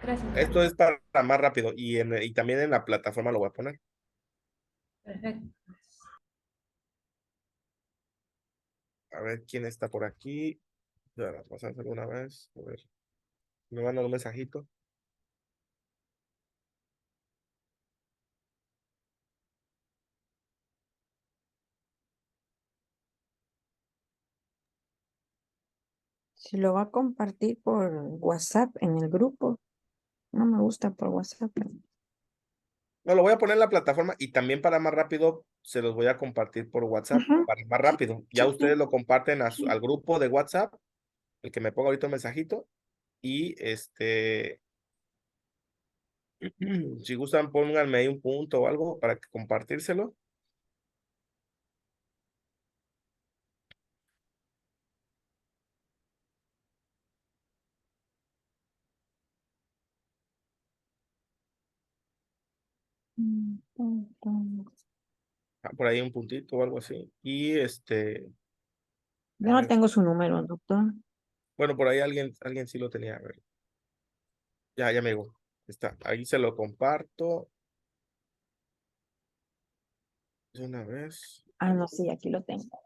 gracias. Esto es para más rápido y también en la plataforma lo voy a poner. Perfecto. A ver quién está por aquí. Ya, vamos a hacerlo una vez. A ver, me mandan un mensajito. Si lo va a compartir por WhatsApp en el grupo, no me gusta por WhatsApp. No, lo voy a poner en la plataforma y también para más rápido se los voy a compartir por WhatsApp, Ujú, para más sí, rápido. Ya sí, ustedes lo comparten sí. al grupo de WhatsApp, el que me ponga ahorita un mensajito, y si gustan, pónganme ahí un punto o algo para compartírselo. Por ahí un puntito o algo así. Y Yo a no ver, tengo su número, doctor. bueno, por ahí alguien sí lo tenía. A ver, ya me llegó. Está, ahí se lo comparto de una vez. Ah, no, sí, aquí lo tengo.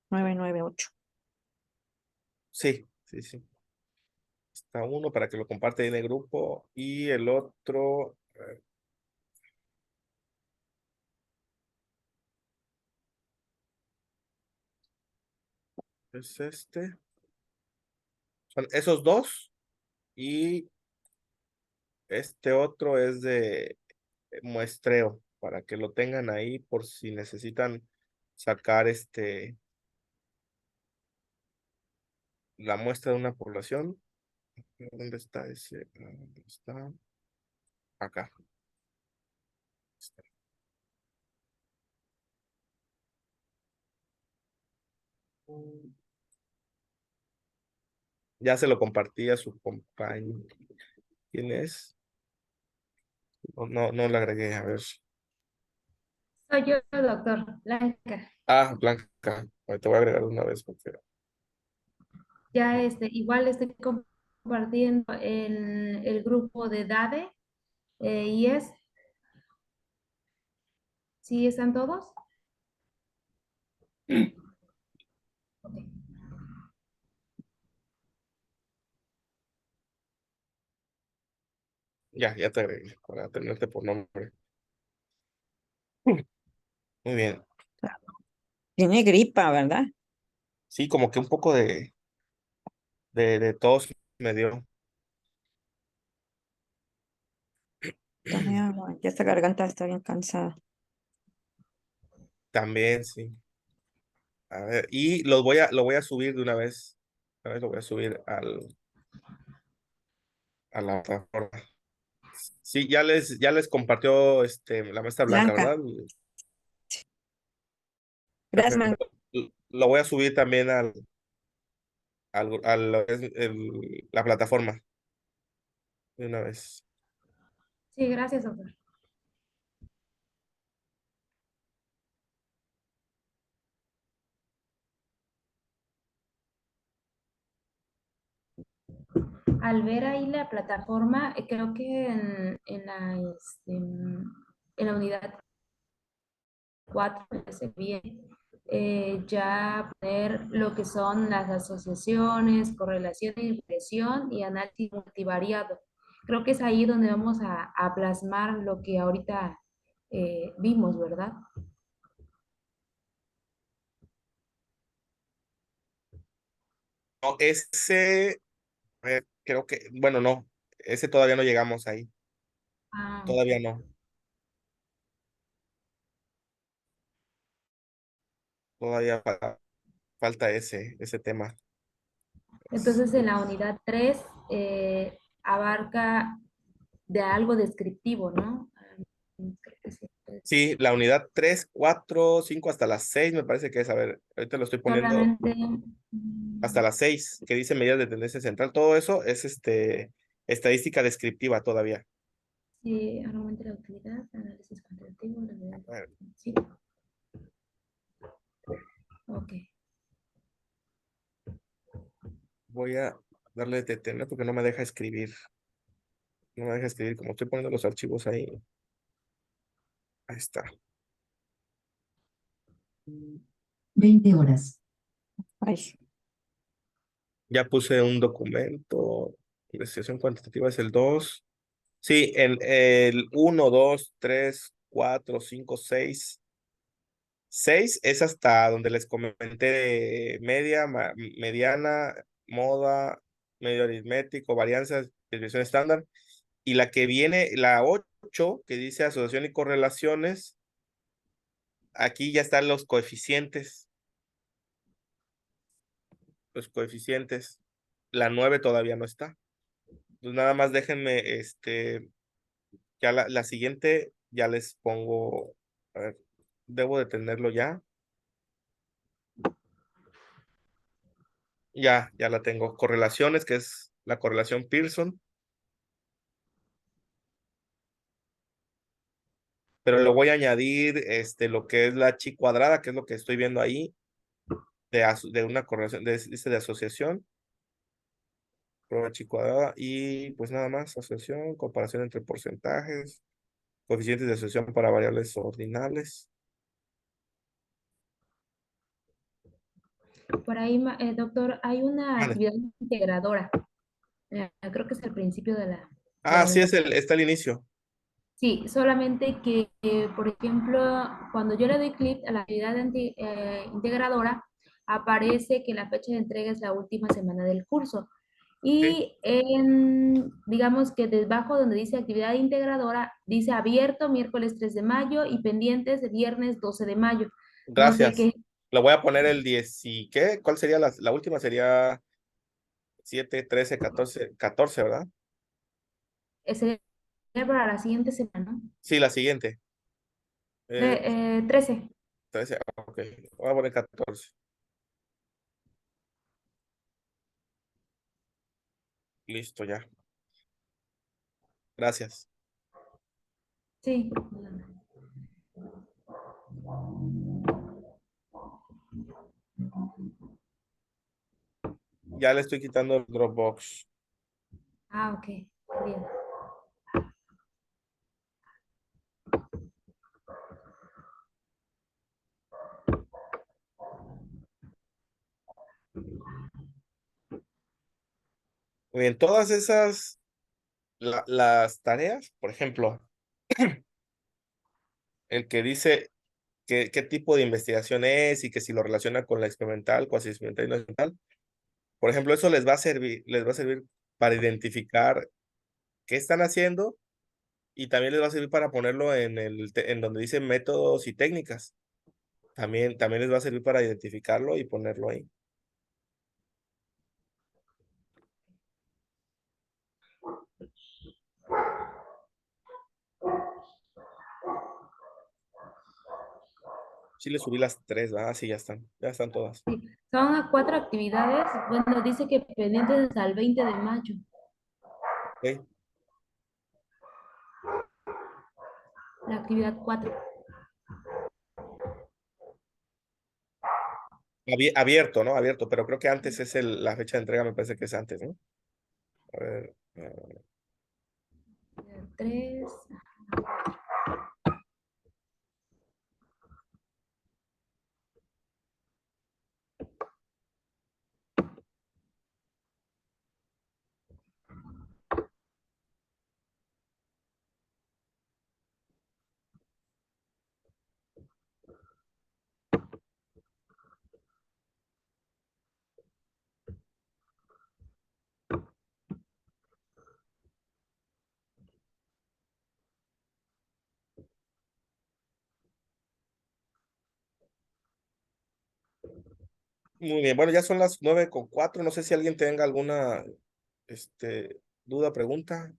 998. Sí, sí, sí. Está uno para que lo comparte en el grupo y el otro. Es este. Son esos dos. Y este otro es de muestreo, para que lo tengan ahí por si necesitan sacar la muestra de una población. ¿Dónde está ese? ¿Dónde está? Acá. Está. Ya se lo compartí a su compañero. ¿Quién es? No, no, no le agregué, a ver. Soy yo, doctor Blanca. Ah, Blanca. Te voy a agregar una vez porque Ya igual estoy compartiendo el grupo de DADE y ¿sí están todos? Ok. ya te agregué para tenerte por nombre. Muy bien. Tiene gripa, ¿verdad? Sí, como que un poco de tos me dio. Tome agua. Ya esta garganta está bien cansada. También, sí. A ver, y lo voy a subir de una vez. A ver, lo voy a subir a la plataforma. Sí, ya les compartió la maestra Blanca, Blanca. ¿verdad? Gracias, man. Perfecto. Lo voy a subir también la plataforma de una vez. Sí, gracias, doctor. Al ver ahí la plataforma, creo que en la unidad 4 me parece bien, ya poner lo que son las asociaciones, correlación e impresión y análisis multivariado. Creo que es ahí donde vamos a plasmar lo que ahorita vimos, ¿verdad? No, creo que, bueno, no, ese todavía no llegamos ahí. Ah, Todavía no. Todavía falta ese tema. entonces en la unidad 3 abarca de algo descriptivo, ¿no? Creo que sí. Sí, la unidad 3 4 5 hasta las 6 me parece que es. A ver, ahorita lo estoy poniendo Solamente hasta las 6 que dice medidas de tendencia central. Todo eso es estadística descriptiva todavía. sí, argumento de la utilidad, análisis cuantitativo, A ver, sí, ok. voy a darle detener porque no me deja escribir. No me deja escribir, como estoy poniendo los archivos ahí. Ahí está. 20 horas. Ay, Ya puse un documento. Investigación cuantitativa es el 2. Sí, en el 1 2 3 4 5 6 6 es hasta donde les comenté de media, mediana, moda, medio aritmético, varianzas, desviación estándar. Y la que viene, la 8 que dice asociación y correlaciones, aquí ya están los coeficientes. Los coeficientes. La 9 todavía no está. Entonces nada más déjenme, ya la siguiente ya les pongo, a ver, debo de tenerlo ya. Ya la tengo. Correlaciones, que es la correlación Pearson. Pero le voy a añadir lo que es la chi cuadrada, que es lo que estoy viendo ahí, de una correlación, de asociación. Prueba chi cuadrada y pues nada más, asociación, comparación entre porcentajes, coeficientes de asociación para variables ordinales. Por ahí, doctor, hay una Vale. actividad integradora. Creo que es el principio de Ah, la sí, misma. está el inicio. Sí, solamente que, por ejemplo, cuando yo le doy clic a la actividad integradora, aparece que la fecha de entrega es la última semana del curso. Sí, Y digamos que debajo donde dice actividad integradora, dice abierto miércoles 3 de mayo y pendientes de viernes 12 de mayo. No sé gracias. qué, Le voy a poner el 10 y ¿qué? ¿Cuál sería la última? Sería 7, 13, 14, 14, ¿verdad? sería para la siguiente semana, ¿no? Sí, la siguiente. 13. 13, ok. Voy a poner 14. Listo, ya. Gracias. Sí. Ya le estoy quitando el Dropbox. Ah, ok. Bien. Muy bien, todas esas, las tareas, por ejemplo, el que dice qué tipo de investigación es y que si lo relaciona con la experimental, cuasi experimental y no experimental. Por ejemplo, eso les va a servir para identificar qué están haciendo y también les va a servir para ponerlo en donde dice métodos y técnicas. También les va a servir para identificarlo y ponerlo ahí. Sí, le subí las 3, ¿verdad? Sí, ya están todas. Sí. Son 4 actividades. Bueno, dice que pendientes hasta el 20 de mayo. Ok. La actividad 4. Abierto, ¿no? Abierto, pero creo que antes es la fecha de entrega, me parece que es antes, ¿no? A ver, 3. muy bien, bueno, ya son las 9:04. No sé si alguien tenga alguna duda, pregunta.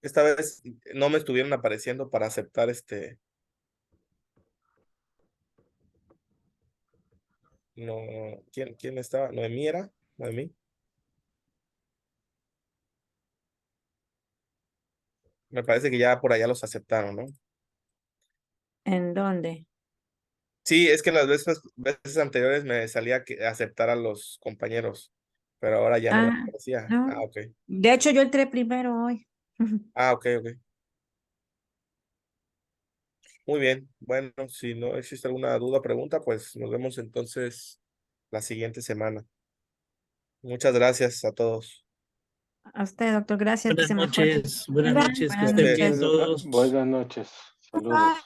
Esta vez no me estuvieron apareciendo para aceptar no, ¿quién estaba? ¿Noemí era? ¿Noemí? Me parece que ya por allá los aceptaron, ¿no? ¿En dónde? Sí, es que las veces anteriores me salía que aceptar a los compañeros, pero ahora ya no me Ah, aparecía. Ah, no. ok. De hecho, yo entré primero hoy. Ah, ok, ok. Muy bien. Bueno, si no existe alguna duda o pregunta, pues nos vemos entonces la siguiente semana. Muchas gracias a todos. A usted, doctor, gracias, que Buenas se mejore. noches, buenas Buenas noches, que Buenas estén Este, bien noches. todos. Buenas noches. Saludos.